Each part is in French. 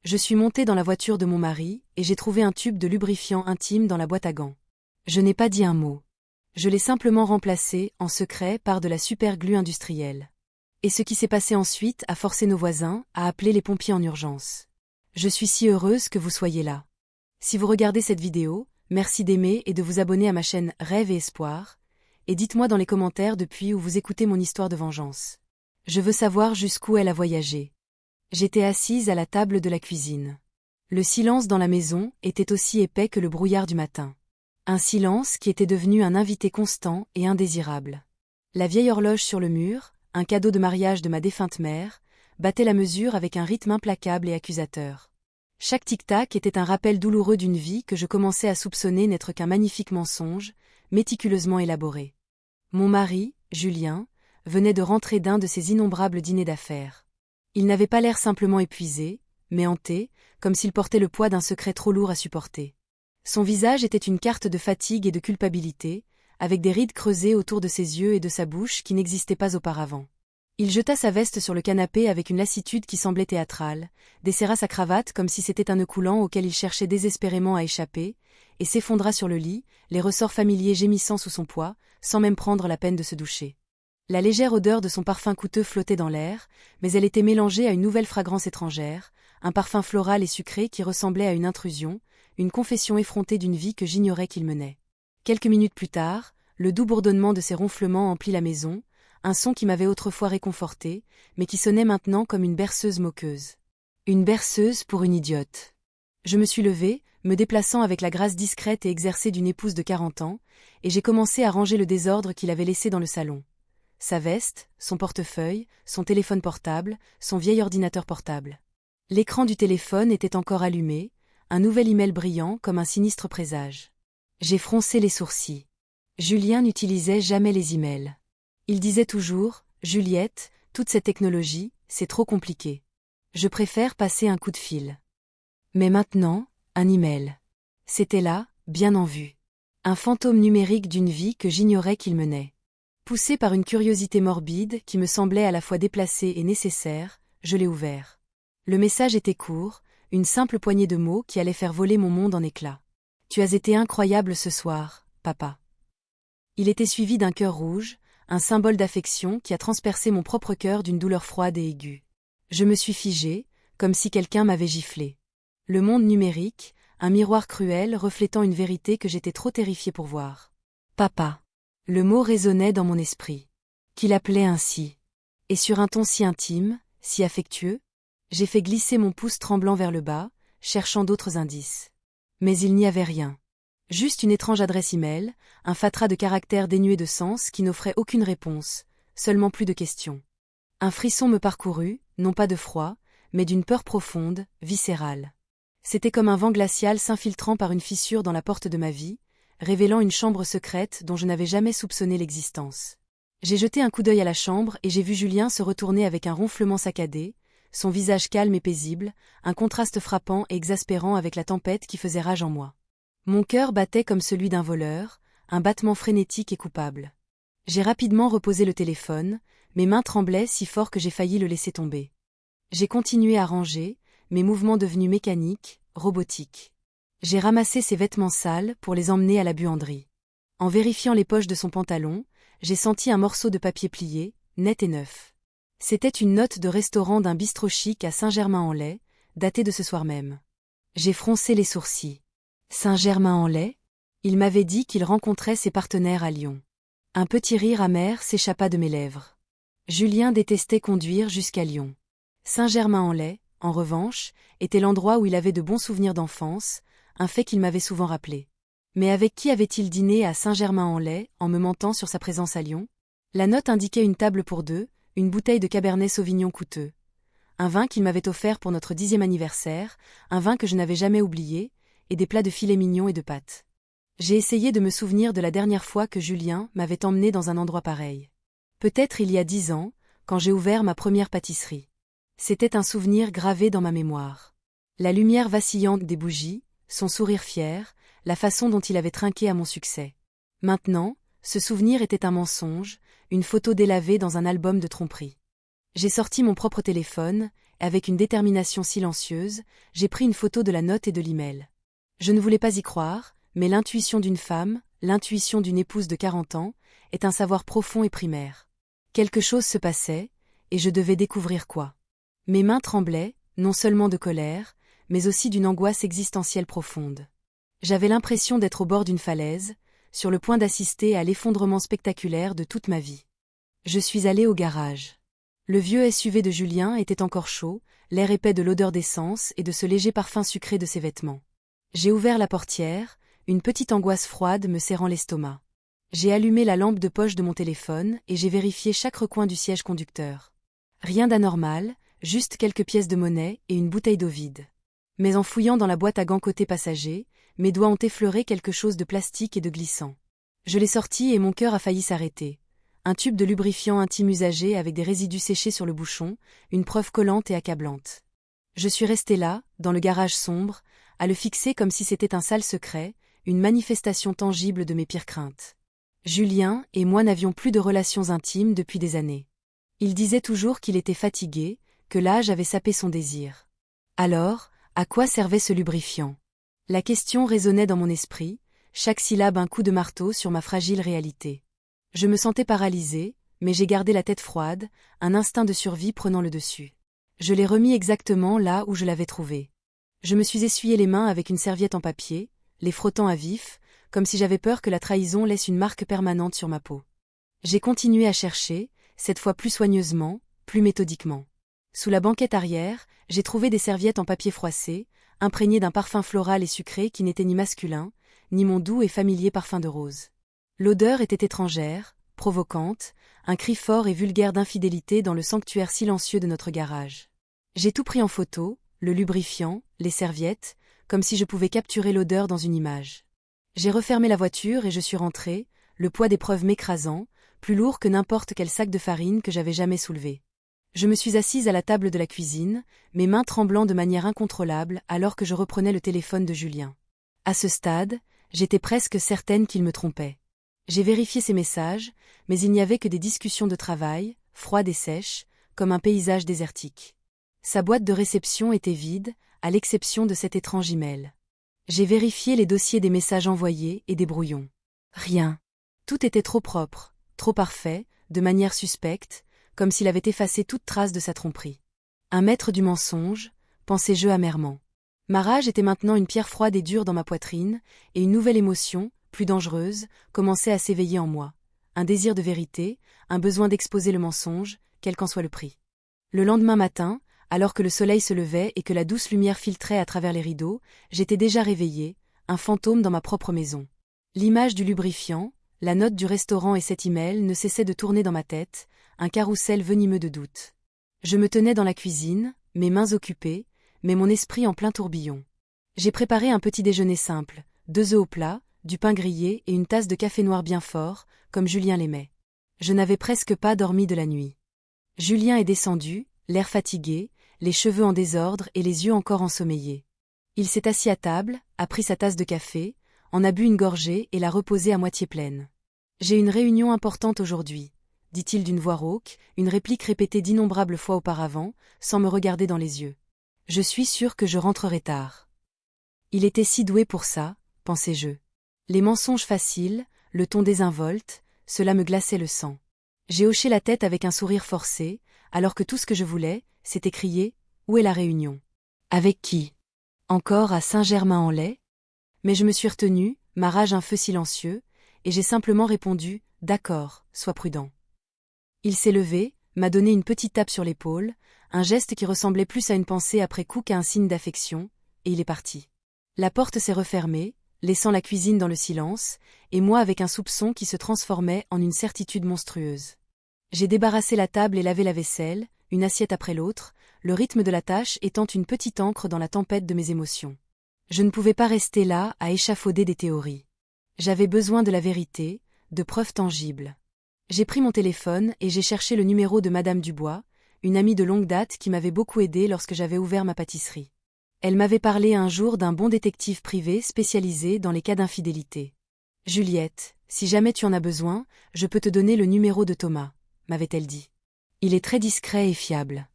Je suis montée dans la voiture de mon mari, et j'ai trouvé un tube de lubrifiant intime dans la boîte à gants. Je n'ai pas dit un mot. Je l'ai simplement remplacé, en secret, par de la super-glue industrielle. Et ce qui s'est passé ensuite a forcé nos voisins à appeler les pompiers en urgence. Je suis si heureuse que vous soyez là. Si vous regardez cette vidéo, merci d'aimer et de vous abonner à ma chaîne Rêve et Espoir, et dites-moi dans les commentaires depuis où vous écoutez mon histoire de vengeance. Je veux savoir jusqu'où elle a voyagé. J'étais assise à la table de la cuisine. Le silence dans la maison était aussi épais que le brouillard du matin. Un silence qui était devenu un invité constant et indésirable. La vieille horloge sur le mur, un cadeau de mariage de ma défunte mère, battait la mesure avec un rythme implacable et accusateur. Chaque tic-tac était un rappel douloureux d'une vie que je commençais à soupçonner n'être qu'un magnifique mensonge, méticuleusement élaboré. Mon mari, Julien, venait de rentrer d'un de ses innombrables dîners d'affaires. Il n'avait pas l'air simplement épuisé, mais hanté, comme s'il portait le poids d'un secret trop lourd à supporter. Son visage était une carte de fatigue et de culpabilité, avec des rides creusées autour de ses yeux et de sa bouche qui n'existaient pas auparavant. Il jeta sa veste sur le canapé avec une lassitude qui semblait théâtrale, desserra sa cravate comme si c'était un nœud coulant auquel il cherchait désespérément à échapper, et s'effondra sur le lit, les ressorts familiers gémissant sous son poids, sans même prendre la peine de se doucher. La légère odeur de son parfum coûteux flottait dans l'air, mais elle était mélangée à une nouvelle fragrance étrangère, un parfum floral et sucré qui ressemblait à une intrusion, une confession effrontée d'une vie que j'ignorais qu'il menait. Quelques minutes plus tard, le doux bourdonnement de ses ronflements emplit la maison, un son qui m'avait autrefois réconforté, mais qui sonnait maintenant comme une berceuse moqueuse. Une berceuse pour une idiote. Je me suis levée, me déplaçant avec la grâce discrète et exercée d'une épouse de 40 ans, et j'ai commencé à ranger le désordre qu'il avait laissé dans le salon. Sa veste, son portefeuille, son téléphone portable, son vieil ordinateur portable. L'écran du téléphone était encore allumé, un nouvel email brillant comme un sinistre présage. J'ai froncé les sourcils. Julien n'utilisait jamais les emails. Il disait toujours « Juliette, toute cette technologie, c'est trop compliqué. Je préfère passer un coup de fil. » Mais maintenant, un email. C'était là, bien en vue. Un fantôme numérique d'une vie que j'ignorais qu'il menait. Poussé par une curiosité morbide qui me semblait à la fois déplacée et nécessaire, je l'ai ouvert. Le message était court, une simple poignée de mots qui allait faire voler mon monde en éclats. « Tu as été incroyable ce soir, papa. » Il était suivi d'un cœur rouge, un symbole d'affection qui a transpercé mon propre cœur d'une douleur froide et aiguë. Je me suis figée, comme si quelqu'un m'avait giflé. Le monde numérique, un miroir cruel reflétant une vérité que j'étais trop terrifiée pour voir. Papa. Le mot résonnait dans mon esprit. Qu'il appelait ainsi. Et sur un ton si intime, si affectueux, j'ai fait glisser mon pouce tremblant vers le bas, cherchant d'autres indices. Mais il n'y avait rien. Juste une étrange adresse email, un fatras de caractères dénués de sens qui n'offrait aucune réponse, seulement plus de questions. Un frisson me parcourut, non pas de froid, mais d'une peur profonde, viscérale. C'était comme un vent glacial s'infiltrant par une fissure dans la porte de ma vie, révélant une chambre secrète dont je n'avais jamais soupçonné l'existence. J'ai jeté un coup d'œil à la chambre et j'ai vu Julien se retourner avec un ronflement saccadé, son visage calme et paisible, un contraste frappant et exaspérant avec la tempête qui faisait rage en moi. Mon cœur battait comme celui d'un voleur, un battement frénétique et coupable. J'ai rapidement reposé le téléphone, mes mains tremblaient si fort que j'ai failli le laisser tomber. J'ai continué à ranger, mes mouvements devenus mécaniques, robotiques. J'ai ramassé ses vêtements sales pour les emmener à la buanderie. En vérifiant les poches de son pantalon, j'ai senti un morceau de papier plié, net et neuf. C'était une note de restaurant d'un bistrot chic à Saint-Germain-en-Laye, datée de ce soir même. J'ai froncé les sourcils. Saint-Germain-en-Laye? Il m'avait dit qu'il rencontrait ses partenaires à Lyon. Un petit rire amer s'échappa de mes lèvres. Julien détestait conduire jusqu'à Lyon. Saint-Germain-en-Laye, en revanche, était l'endroit où il avait de bons souvenirs d'enfance, un fait qu'il m'avait souvent rappelé. Mais avec qui avait-il dîné à Saint-Germain-en-Laye en me mentant sur sa présence à Lyon? La note indiquait une table pour deux, une bouteille de Cabernet Sauvignon coûteux. Un vin qu'il m'avait offert pour notre 10e anniversaire, un vin que je n'avais jamais oublié, et des plats de filets mignons et de pâtes. J'ai essayé de me souvenir de la dernière fois que Julien m'avait emmené dans un endroit pareil. Peut-être il y a 10 ans, quand j'ai ouvert ma première pâtisserie. C'était un souvenir gravé dans ma mémoire. La lumière vacillante des bougies, son sourire fier, la façon dont il avait trinqué à mon succès. Maintenant, ce souvenir était un mensonge, une photo délavée dans un album de tromperie. J'ai sorti mon propre téléphone, avec une détermination silencieuse, j'ai pris une photo de la note et de l'email. Je ne voulais pas y croire, mais l'intuition d'une femme, l'intuition d'une épouse de 40 ans, est un savoir profond et primaire. Quelque chose se passait, et je devais découvrir quoi. Mes mains tremblaient, non seulement de colère, mais aussi d'une angoisse existentielle profonde. J'avais l'impression d'être au bord d'une falaise, sur le point d'assister à l'effondrement spectaculaire de toute ma vie. Je suis allée au garage. Le vieux SUV de Julien était encore chaud, l'air épais de l'odeur d'essence et de ce léger parfum sucré de ses vêtements. J'ai ouvert la portière, une petite angoisse froide me serrant l'estomac. J'ai allumé la lampe de poche de mon téléphone et j'ai vérifié chaque recoin du siège conducteur. Rien d'anormal, juste quelques pièces de monnaie et une bouteille d'eau vide. Mais en fouillant dans la boîte à gants côté passager, mes doigts ont effleuré quelque chose de plastique et de glissant. Je l'ai sorti et mon cœur a failli s'arrêter. Un tube de lubrifiant intime usagé avec des résidus séchés sur le bouchon, une preuve collante et accablante. Je suis resté là, dans le garage sombre, à le fixer comme si c'était un sale secret, une manifestation tangible de mes pires craintes. Julien et moi n'avions plus de relations intimes depuis des années. Il disait toujours qu'il était fatigué, que l'âge avait sapé son désir. Alors, à quoi servait ce lubrifiant? La question résonnait dans mon esprit, chaque syllabe un coup de marteau sur ma fragile réalité. Je me sentais paralysée, mais j'ai gardé la tête froide, un instinct de survie prenant le dessus. Je l'ai remis exactement là où je l'avais trouvé. Je me suis essuyé les mains avec une serviette en papier, les frottant à vif, comme si j'avais peur que la trahison laisse une marque permanente sur ma peau. J'ai continué à chercher, cette fois plus soigneusement, plus méthodiquement. Sous la banquette arrière, j'ai trouvé des serviettes en papier froissé, imprégnées d'un parfum floral et sucré qui n'était ni masculin, ni mon doux et familier parfum de rose. L'odeur était étrangère, provocante, un cri fort et vulgaire d'infidélité dans le sanctuaire silencieux de notre garage. J'ai tout pris en photo, le lubrifiant, les serviettes, comme si je pouvais capturer l'odeur dans une image. J'ai refermé la voiture et je suis rentré, le poids des preuves m'écrasant, plus lourd que n'importe quel sac de farine que j'avais jamais soulevé. Je me suis assise à la table de la cuisine, mes mains tremblant de manière incontrôlable alors que je reprenais le téléphone de Julien. À ce stade, j'étais presque certaine qu'il me trompait. J'ai vérifié ses messages, mais il n'y avait que des discussions de travail, froides et sèches, comme un paysage désertique. Sa boîte de réception était vide, à l'exception de cet étrange email. J'ai vérifié les dossiers des messages envoyés et des brouillons. Rien. Tout était trop propre, trop parfait, de manière suspecte, comme s'il avait effacé toute trace de sa tromperie. Un maître du mensonge, pensais-je amèrement. Ma rage était maintenant une pierre froide et dure dans ma poitrine, et une nouvelle émotion, plus dangereuse, commençait à s'éveiller en moi. Un désir de vérité, un besoin d'exposer le mensonge, quel qu'en soit le prix. Le lendemain matin, alors que le soleil se levait et que la douce lumière filtrait à travers les rideaux, j'étais déjà réveillée, un fantôme dans ma propre maison. L'image du lubrifiant, la note du restaurant et cet email ne cessaient de tourner dans ma tête, un carrousel venimeux de doutes. Je me tenais dans la cuisine, mes mains occupées, mais mon esprit en plein tourbillon. J'ai préparé un petit déjeuner simple, 2 œufs au plat, du pain grillé et une tasse de café noir bien fort, comme Julien l'aimait. Je n'avais presque pas dormi de la nuit. Julien est descendu, l'air fatigué, les cheveux en désordre et les yeux encore ensommeillés. Il s'est assis à table, a pris sa tasse de café, en a bu une gorgée et l'a reposée à moitié pleine. « J'ai une réunion importante aujourd'hui », dit-il d'une voix rauque, une réplique répétée d'innombrables fois auparavant, sans me regarder dans les yeux. « Je suis sûr que je rentrerai tard. » Il était si doué pour ça, pensais-je. Les mensonges faciles, le ton désinvolte, cela me glaçait le sang. J'ai hoché la tête avec un sourire forcé, alors que tout ce que je voulais, c'était crier « Où est la réunion ?»« Avec qui ? Encore à Saint-Germain-en-Laye ?» Mais je me suis retenue, ma rage un feu silencieux, et j'ai simplement répondu « D'accord, sois prudent. » Il s'est levé, m'a donné une petite tape sur l'épaule, un geste qui ressemblait plus à une pensée après coup qu'à un signe d'affection, et il est parti. La porte s'est refermée, laissant la cuisine dans le silence, et moi avec un soupçon qui se transformait en une certitude monstrueuse. J'ai débarrassé la table et lavé la vaisselle, une assiette après l'autre, le rythme de la tâche étant une petite encre dans la tempête de mes émotions. Je ne pouvais pas rester là à échafauder des théories. J'avais besoin de la vérité, de preuves tangibles. J'ai pris mon téléphone et j'ai cherché le numéro de Madame Dubois, une amie de longue date qui m'avait beaucoup aidée lorsque j'avais ouvert ma pâtisserie. Elle m'avait parlé un jour d'un bon détective privé spécialisé dans les cas d'infidélité. « Juliette, si jamais tu en as besoin, je peux te donner le numéro de Thomas », m'avait-elle dit. « Il est très discret et fiable. »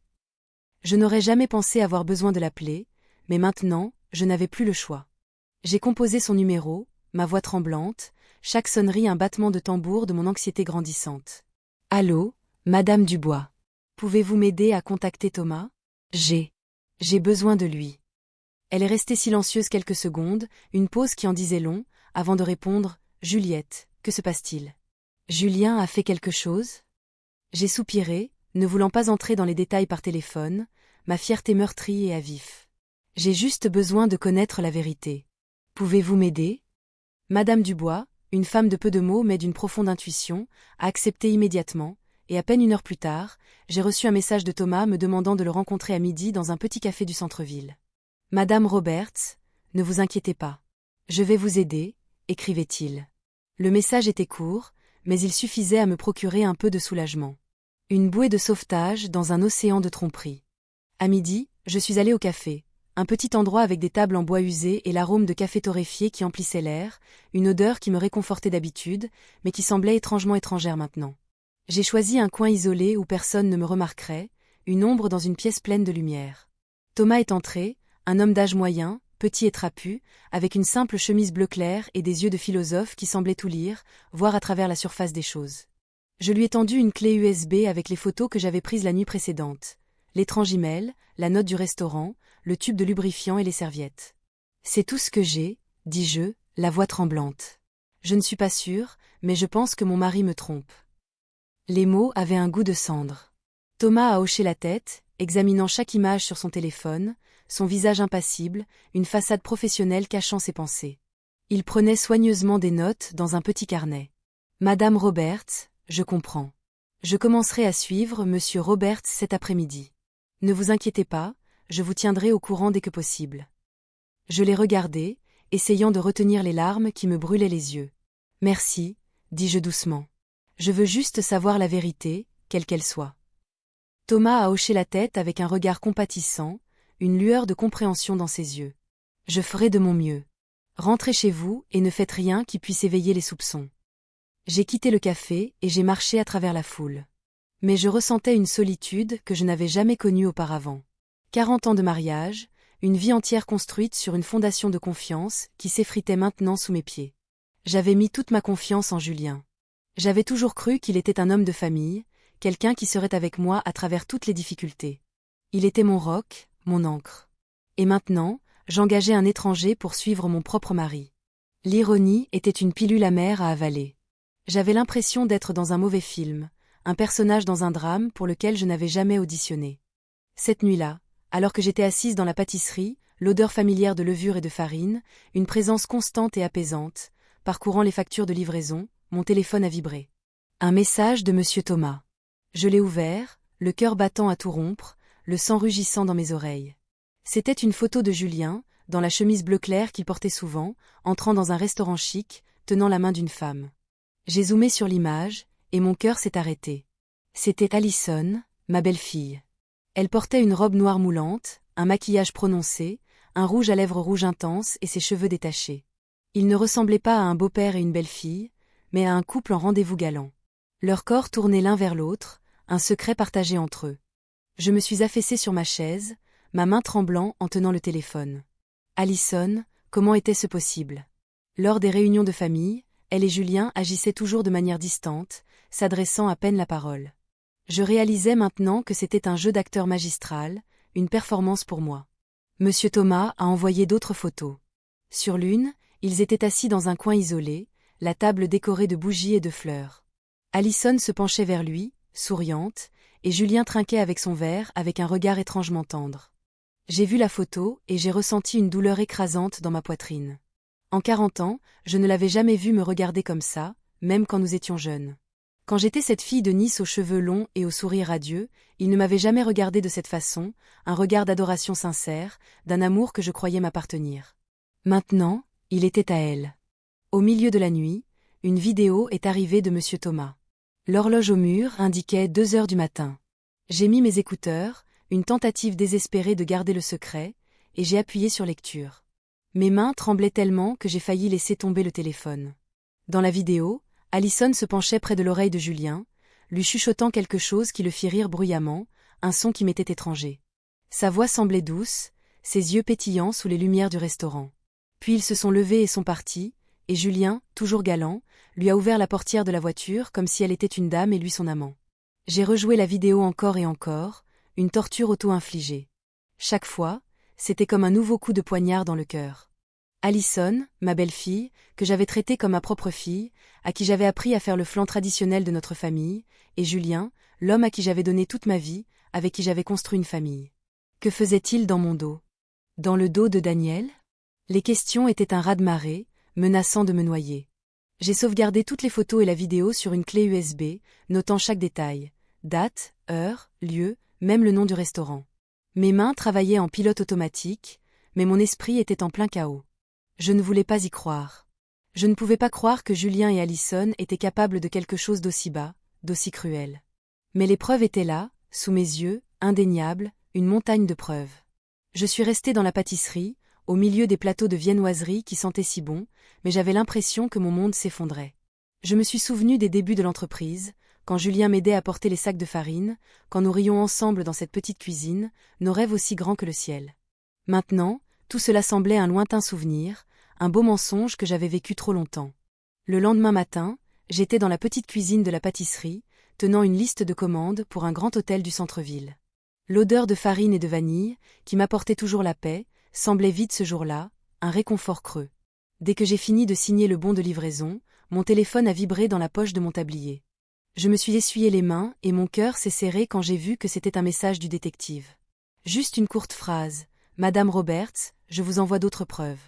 Je n'aurais jamais pensé avoir besoin de l'appeler, mais maintenant, je n'avais plus le choix. J'ai composé son numéro, ma voix tremblante, chaque sonnerie un battement de tambour de mon anxiété grandissante. Allô, Madame Dubois. Pouvez-vous m'aider à contacter Thomas? J'ai besoin de lui. Elle est restée silencieuse quelques secondes, une pause qui en disait long, avant de répondre, Juliette, que se passe-t-il? Julien a fait quelque chose? J'ai soupiré, ne voulant pas entrer dans les détails par téléphone, ma fierté meurtrie et à vif. J'ai juste besoin de connaître la vérité. Pouvez-vous m'aider? Madame Dubois, une femme de peu de mots mais d'une profonde intuition, a accepté immédiatement, et à peine 1 heure plus tard, j'ai reçu un message de Thomas me demandant de le rencontrer à midi dans un petit café du centre-ville. Madame Roberts, ne vous inquiétez pas. Je vais vous aider, écrivait-il. Le message était court, mais il suffisait à me procurer un peu de soulagement. Une bouée de sauvetage dans un océan de tromperies. À midi, je suis allée au café, un petit endroit avec des tables en bois usé et l'arôme de café torréfié qui emplissait l'air, une odeur qui me réconfortait d'habitude, mais qui semblait étrangement étrangère maintenant. J'ai choisi un coin isolé où personne ne me remarquerait, une ombre dans une pièce pleine de lumière. Thomas est entré, un homme d'âge moyen, petit et trapu, avec une simple chemise bleu clair et des yeux de philosophe qui semblaient tout lire, voir à travers la surface des choses. Je lui ai tendu une clé USB avec les photos que j'avais prises la nuit précédente. L'étrange email, la note du restaurant, le tube de lubrifiant et les serviettes. C'est tout ce que j'ai, dis-je, la voix tremblante. Je ne suis pas sûre, mais je pense que mon mari me trompe. Les mots avaient un goût de cendre. Thomas a hoché la tête, examinant chaque image sur son téléphone, son visage impassible, une façade professionnelle cachant ses pensées. Il prenait soigneusement des notes dans un petit carnet. Madame Roberts, je comprends. Je commencerai à suivre Monsieur Roberts cet après-midi. Ne vous inquiétez pas, je vous tiendrai au courant dès que possible. Je l'ai regardé, essayant de retenir les larmes qui me brûlaient les yeux. Merci, dis-je doucement. Je veux juste savoir la vérité, quelle qu'elle soit. Thomas a hoché la tête avec un regard compatissant, une lueur de compréhension dans ses yeux. Je ferai de mon mieux. Rentrez chez vous et ne faites rien qui puisse éveiller les soupçons. J'ai quitté le café et j'ai marché à travers la foule. Mais je ressentais une solitude que je n'avais jamais connue auparavant. 40 ans de mariage, une vie entière construite sur une fondation de confiance qui s'effritait maintenant sous mes pieds. J'avais mis toute ma confiance en Julien. J'avais toujours cru qu'il était un homme de famille, quelqu'un qui serait avec moi à travers toutes les difficultés. Il était mon roc, mon ancre. Et maintenant, j'engageais un étranger pour suivre mon propre mari. L'ironie était une pilule amère à avaler. J'avais l'impression d'être dans un mauvais film, un personnage dans un drame pour lequel je n'avais jamais auditionné. Cette nuit-là, alors que j'étais assise dans la pâtisserie, l'odeur familière de levure et de farine, une présence constante et apaisante, parcourant les factures de livraison, mon téléphone a vibré. Un message de Monsieur Thomas. Je l'ai ouvert, le cœur battant à tout rompre, le sang rugissant dans mes oreilles. C'était une photo de Julien, dans la chemise bleu clair qu'il portait souvent, entrant dans un restaurant chic, tenant la main d'une femme. J'ai zoomé sur l'image, et mon cœur s'est arrêté. C'était Alison, ma belle-fille. Elle portait une robe noire moulante, un maquillage prononcé, un rouge à lèvres rouge intense et ses cheveux détachés. Ils ne ressemblaient pas à un beau-père et une belle-fille, mais à un couple en rendez-vous galant. Leurs corps tournaient l'un vers l'autre, un secret partagé entre eux. Je me suis affaissée sur ma chaise, ma main tremblant en tenant le téléphone. Alison, comment était-ce possible? Lors des réunions de famille, elle et Julien agissaient toujours de manière distante, s'adressant à peine la parole. Je réalisais maintenant que c'était un jeu d'acteur magistral, une performance pour moi. Monsieur Thomas a envoyé d'autres photos. Sur l'une, ils étaient assis dans un coin isolé, la table décorée de bougies et de fleurs. Alison se penchait vers lui, souriante, et Julien trinquait avec son verre avec un regard étrangement tendre. J'ai vu la photo et j'ai ressenti une douleur écrasante dans ma poitrine. En 40 ans, je ne l'avais jamais vu me regarder comme ça, même quand nous étions jeunes. Quand j'étais cette fille de Nice aux cheveux longs et au sourire radieux, il ne m'avait jamais regardée de cette façon, un regard d'adoration sincère, d'un amour que je croyais m'appartenir. Maintenant, il était à elle. Au milieu de la nuit, une vidéo est arrivée de Monsieur Thomas. L'horloge au mur indiquait 2 heures du matin. J'ai mis mes écouteurs, une tentative désespérée de garder le secret, et j'ai appuyé sur lecture. Mes mains tremblaient tellement que j'ai failli laisser tomber le téléphone. Dans la vidéo, Alison se penchait près de l'oreille de Julien, lui chuchotant quelque chose qui le fit rire bruyamment, un son qui m'était étranger. Sa voix semblait douce, ses yeux pétillants sous les lumières du restaurant. Puis ils se sont levés et sont partis, et Julien, toujours galant, lui a ouvert la portière de la voiture comme si elle était une dame et lui son amant. J'ai rejoué la vidéo encore et encore, une torture auto-infligée. Chaque fois, c'était comme un nouveau coup de poignard dans le cœur. Alison, ma belle-fille, que j'avais traitée comme ma propre fille, à qui j'avais appris à faire le flan traditionnel de notre famille, et Julien, l'homme à qui j'avais donné toute ma vie, avec qui j'avais construit une famille. Que faisait-il dans mon dos? Dans le dos de Daniel? Les questions étaient un raz-de-marée, menaçant de me noyer. J'ai sauvegardé toutes les photos et la vidéo sur une clé USB, notant chaque détail. Date, heure, lieu, même le nom du restaurant. Mes mains travaillaient en pilote automatique, mais mon esprit était en plein chaos. Je ne voulais pas y croire. Je ne pouvais pas croire que Julien et Alison étaient capables de quelque chose d'aussi bas, d'aussi cruel. Mais les preuves étaient là, sous mes yeux, indéniables, une montagne de preuves. Je suis restée dans la pâtisserie, au milieu des plateaux de viennoiserie qui sentaient si bon, mais j'avais l'impression que mon monde s'effondrait. Je me suis souvenue des débuts de l'entreprise, quand Julien m'aidait à porter les sacs de farine, quand nous rions ensemble dans cette petite cuisine, nos rêves aussi grands que le ciel. Maintenant, tout cela semblait un lointain souvenir, un beau mensonge que j'avais vécu trop longtemps. Le lendemain matin, j'étais dans la petite cuisine de la pâtisserie, tenant une liste de commandes pour un grand hôtel du centre-ville. L'odeur de farine et de vanille, qui m'apportait toujours la paix, semblait vide ce jour-là, un réconfort creux. Dès que j'ai fini de signer le bon de livraison, mon téléphone a vibré dans la poche de mon tablier. Je me suis essuyé les mains et mon cœur s'est serré quand j'ai vu que c'était un message du détective. Juste une courte phrase. « Madame Roberts, je vous envoie d'autres preuves. »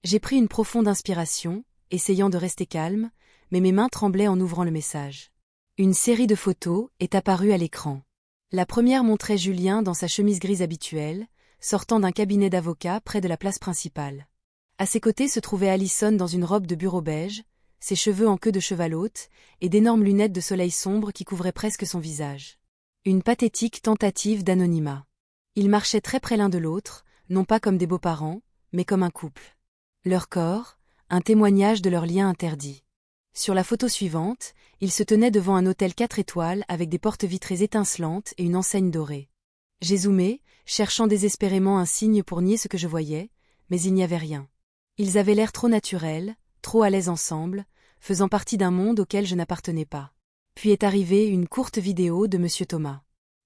J'ai pris une profonde inspiration, essayant de rester calme, mais mes mains tremblaient en ouvrant le message. Une série de photos est apparue à l'écran. La première montrait Julien dans sa chemise grise habituelle, sortant d'un cabinet d'avocat près de la place principale. À ses côtés se trouvait Alison dans une robe de bureau beige, ses cheveux en queue de cheval haute, et d'énormes lunettes de soleil sombre qui couvraient presque son visage. Une pathétique tentative d'anonymat. Ils marchaient très près l'un de l'autre, non pas comme des beaux-parents, mais comme un couple. Leur corps, un témoignage de leur lien interdit. Sur la photo suivante, ils se tenaient devant un hôtel 4 étoiles avec des portes vitrées étincelantes et une enseigne dorée. J'ai zoomé, cherchant désespérément un signe pour nier ce que je voyais, mais il n'y avait rien. Ils avaient l'air trop naturels, trop à l'aise ensemble, faisant partie d'un monde auquel je n'appartenais pas. Puis est arrivée une courte vidéo de Monsieur Thomas.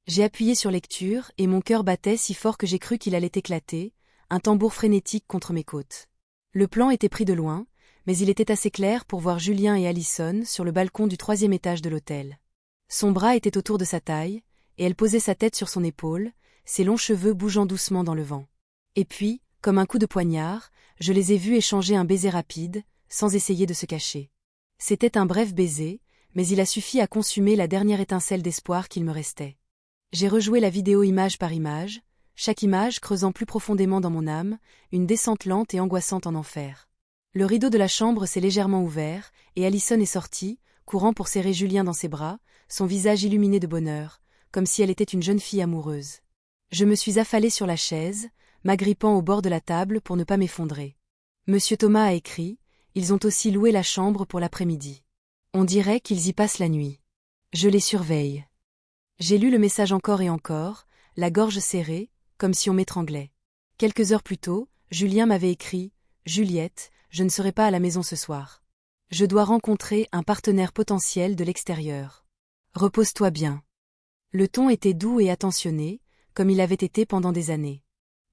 J'ai appuyé sur lecture et mon cœur battait si fort que j'ai cru qu'il allait éclater, un tambour frénétique contre mes côtes. Le plan était pris de loin, mais il était assez clair pour voir Julien et Alison sur le balcon du 3e étage de l'hôtel. Son bras était autour de sa taille, et elle posait sa tête sur son épaule, ses longs cheveux bougeant doucement dans le vent. Et puis, comme un coup de poignard, je les ai vus échanger un baiser rapide, sans essayer de se cacher. C'était un bref baiser, mais il a suffi à consumer la dernière étincelle d'espoir qu'il me restait. J'ai rejoué la vidéo image par image, chaque image creusant plus profondément dans mon âme, une descente lente et angoissante en enfer. Le rideau de la chambre s'est légèrement ouvert, et Alison est sortie, courant pour serrer Julien dans ses bras, son visage illuminé de bonheur, comme si elle était une jeune fille amoureuse. Je me suis affalée sur la chaise, m'agrippant au bord de la table pour ne pas m'effondrer. Monsieur Thomas a écrit, ils ont aussi loué la chambre pour l'après-midi. On dirait qu'ils y passent la nuit. Je les surveille. J'ai lu le message encore et encore, la gorge serrée, comme si on m'étranglait. Quelques heures plus tôt, Julien m'avait écrit « Juliette, je ne serai pas à la maison ce soir. Je dois rencontrer un partenaire potentiel de l'extérieur. Repose-toi bien. » Le ton était doux et attentionné, comme il avait été pendant des années.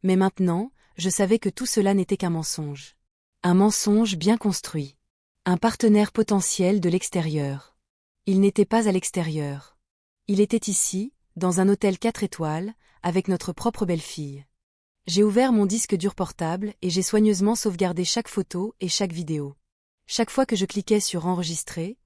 Mais maintenant, je savais que tout cela n'était qu'un mensonge. Un mensonge bien construit. Un partenaire potentiel de l'extérieur. Il n'était pas à l'extérieur. Il était ici, dans un hôtel 4 étoiles, avec notre propre belle-fille. J'ai ouvert mon disque dur portable et j'ai soigneusement sauvegardé chaque photo et chaque vidéo. Chaque fois que je cliquais sur « Enregistrer »,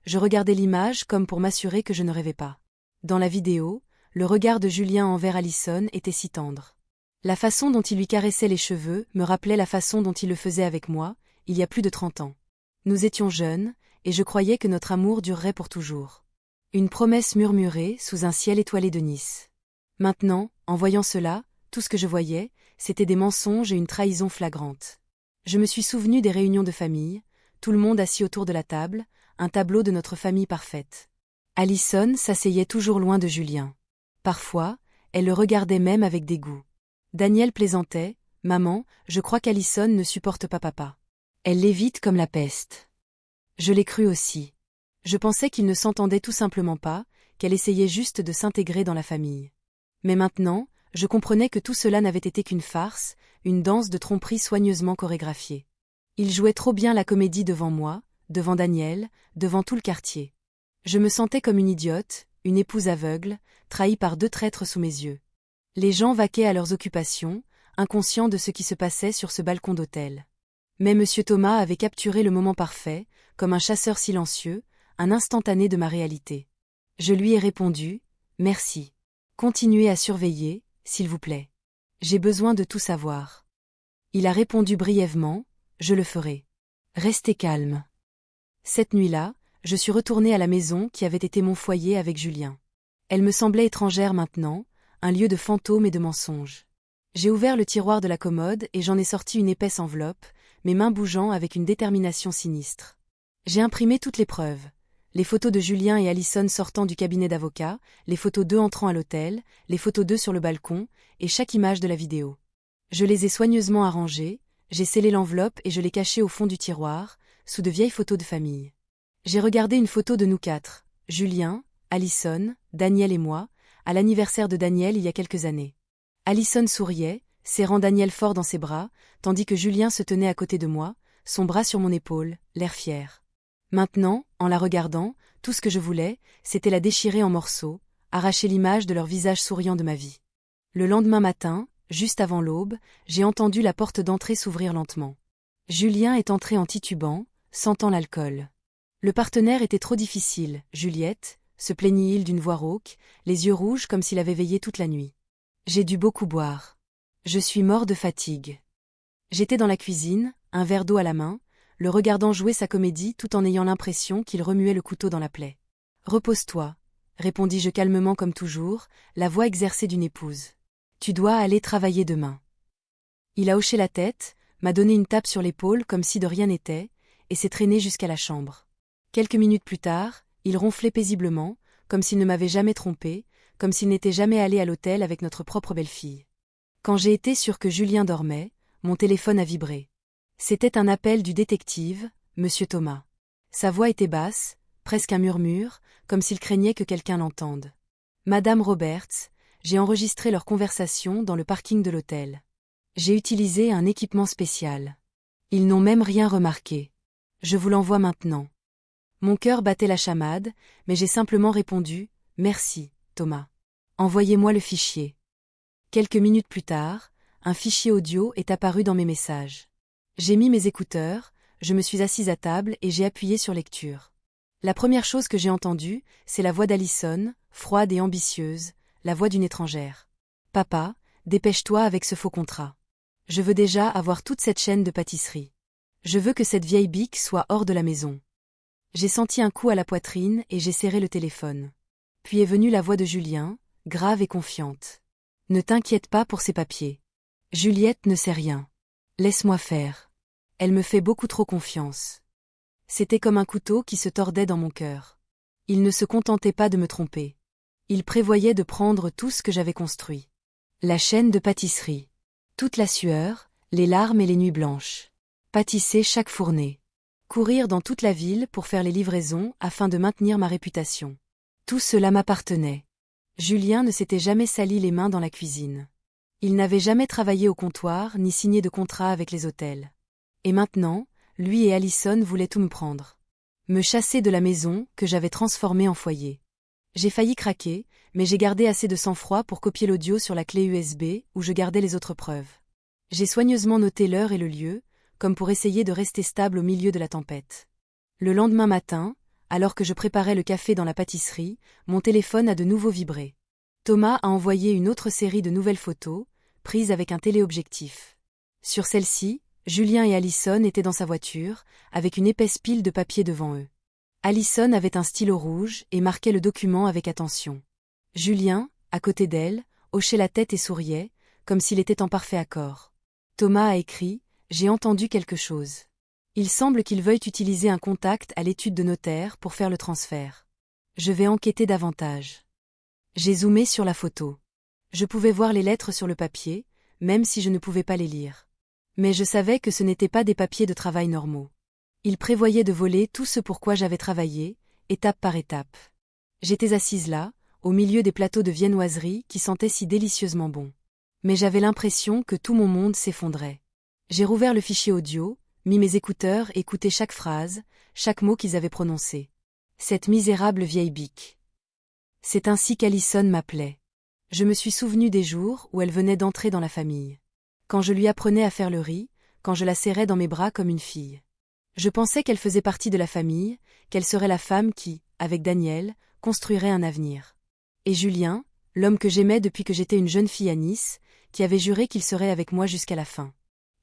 je regardais l'image comme pour m'assurer que je ne rêvais pas. Dans la vidéo, le regard de Julien envers Alison était si tendre. La façon dont il lui caressait les cheveux me rappelait la façon dont il le faisait avec moi, il y a plus de 30 ans. Nous étions jeunes, et je croyais que notre amour durerait pour toujours. Une promesse murmurée sous un ciel étoilé de Nice. Maintenant, en voyant cela, tout ce que je voyais, c'était des mensonges et une trahison flagrante. Je me suis souvenu des réunions de famille, tout le monde assis autour de la table, un tableau de notre famille parfaite. Alison s'asseyait toujours loin de Julien. Parfois, Elle le regardait même avec dégoût. Daniel plaisantait, « Maman, je crois qu'Alison ne supporte pas papa. Elle l'évite comme la peste. » Je l'ai cru aussi. Je pensais qu'il ne s'entendait tout simplement pas, qu'elle essayait juste de s'intégrer dans la famille. Mais maintenant, je comprenais que tout cela n'avait été qu'une farce, une danse de tromperie soigneusement chorégraphiée. Il jouait trop bien la comédie devant moi, devant Daniel, devant tout le quartier. Je me sentais comme une idiote, une épouse aveugle, trahie par 2 traîtres sous mes yeux. Les gens vaquaient à leurs occupations, inconscients de ce qui se passait sur ce balcon d'hôtel. Mais Monsieur Thomas avait capturé le moment parfait, comme un chasseur silencieux, un instantané de ma réalité. Je lui ai répondu, « Merci. Continuez à surveiller, s'il vous plaît. J'ai besoin de tout savoir. » Il a répondu brièvement, « Je le ferai. Restez calme. » Cette nuit-là, je suis retournée à la maison qui avait été mon foyer avec Julien. Elle me semblait étrangère maintenant, un lieu de fantômes et de mensonges. J'ai ouvert le tiroir de la commode et j'en ai sorti une épaisse enveloppe, mes mains bougeant avec une détermination sinistre. J'ai imprimé toutes les preuves. Les photos de Julien et Alison sortant du cabinet d'avocat, les photos d'eux entrant à l'hôtel, les photos d'eux sur le balcon, et chaque image de la vidéo. Je les ai soigneusement arrangées, j'ai scellé l'enveloppe et je l'ai cachée au fond du tiroir, sous de vieilles photos de famille. J'ai regardé une photo de nous 4, Julien, Alison, Daniel et moi, à l'anniversaire de Daniel il y a quelques années. Alison souriait, serrant Daniel fort dans ses bras, tandis que Julien se tenait à côté de moi, son bras sur mon épaule, l'air fier. Maintenant, en la regardant, tout ce que je voulais, c'était la déchirer en morceaux, arracher l'image de leur visage souriant de ma vie. Le lendemain matin, juste avant l'aube, j'ai entendu la porte d'entrée s'ouvrir lentement. Julien est entré en titubant, sentant l'alcool. Le partenaire était trop difficile, Juliette, se plaignit-il d'une voix rauque, les yeux rouges comme s'il avait veillé toute la nuit. J'ai dû beaucoup boire. Je suis mort de fatigue. J'étais dans la cuisine, un verre d'eau à la main, le regardant jouer sa comédie tout en ayant l'impression qu'il remuait le couteau dans la plaie. « Repose-toi, » répondis-je calmement comme toujours, la voix exercée d'une épouse. « Tu dois aller travailler demain. » Il a hoché la tête, m'a donné une tape sur l'épaule comme si de rien n'était, et s'est traîné jusqu'à la chambre. Quelques minutes plus tard, il ronflait paisiblement, comme s'il ne m'avait jamais trompé, comme s'il n'était jamais allé à l'hôtel avec notre propre belle-fille. Quand j'ai été sûre que Julien dormait, mon téléphone a vibré. C'était un appel du détective, Monsieur Thomas. Sa voix était basse, presque un murmure, comme s'il craignait que quelqu'un l'entende. « Madame Roberts, j'ai enregistré leur conversation dans le parking de l'hôtel. J'ai utilisé un équipement spécial. Ils n'ont même rien remarqué. Je vous l'envoie maintenant. » Mon cœur battait la chamade, mais j'ai simplement répondu, « Merci, Thomas. Envoyez-moi le fichier. » Quelques minutes plus tard, un fichier audio est apparu dans mes messages. J'ai mis mes écouteurs, je me suis assise à table et j'ai appuyé sur lecture. La première chose que j'ai entendue, c'est la voix d'Alison, froide et ambitieuse, la voix d'une étrangère. « Papa, dépêche-toi avec ce faux contrat. Je veux déjà avoir toute cette chaîne de pâtisserie. Je veux que cette vieille bique soit hors de la maison. » J'ai senti un coup à la poitrine et j'ai serré le téléphone. Puis est venue la voix de Julien, grave et confiante. « Ne t'inquiète pas pour ces papiers. Juliette ne sait rien. Laisse-moi faire. Elle me fait beaucoup trop confiance. » C'était comme un couteau qui se tordait dans mon cœur. Il ne se contentait pas de me tromper. Il prévoyait de prendre tout ce que j'avais construit. La chaîne de pâtisserie. Toute la sueur, les larmes et les nuits blanches. Pâtisser chaque fournée. Courir dans toute la ville pour faire les livraisons afin de maintenir ma réputation. Tout cela m'appartenait. Julien ne s'était jamais sali les mains dans la cuisine. Il n'avait jamais travaillé au comptoir ni signé de contrat avec les hôtels. Et maintenant, lui et Alison voulaient tout me prendre. Me chasser de la maison que j'avais transformée en foyer. J'ai failli craquer, mais j'ai gardé assez de sang-froid pour copier l'audio sur la clé USB où je gardais les autres preuves. J'ai soigneusement noté l'heure et le lieu, comme pour essayer de rester stable au milieu de la tempête. Le lendemain matin, alors que je préparais le café dans la pâtisserie, mon téléphone a de nouveau vibré. Thomas a envoyé une autre série de nouvelles photos, prises avec un téléobjectif. Sur celle-ci, Julien et Alison étaient dans sa voiture, avec une épaisse pile de papier devant eux. Alison avait un stylo rouge et marquait le document avec attention. Julien, à côté d'elle, hochait la tête et souriait, comme s'il était en parfait accord. Thomas a écrit « J'ai entendu quelque chose. Il semble qu'il veuille utiliser un contact à l'étude de notaire pour faire le transfert. Je vais enquêter davantage. » J'ai zoomé sur la photo. Je pouvais voir les lettres sur le papier, même si je ne pouvais pas les lire. Mais je savais que ce n'étaient pas des papiers de travail normaux. Ils prévoyaient de voler tout ce pour quoi j'avais travaillé, étape par étape. J'étais assise là, au milieu des plateaux de viennoiserie qui sentaient si délicieusement bon. Mais j'avais l'impression que tout mon monde s'effondrait. J'ai rouvert le fichier audio, mis mes écouteurs et écouté chaque phrase, chaque mot qu'ils avaient prononcé. Cette misérable vieille bique. C'est ainsi qu'Alison m'appelait. Je me suis souvenu des jours où elle venait d'entrer dans la famille. Quand je lui apprenais à faire le riz, quand je la serrais dans mes bras comme une fille. Je pensais qu'elle faisait partie de la famille, qu'elle serait la femme qui, avec Daniel, construirait un avenir. Et Julien, l'homme que j'aimais depuis que j'étais une jeune fille à Nice, qui avait juré qu'il serait avec moi jusqu'à la fin.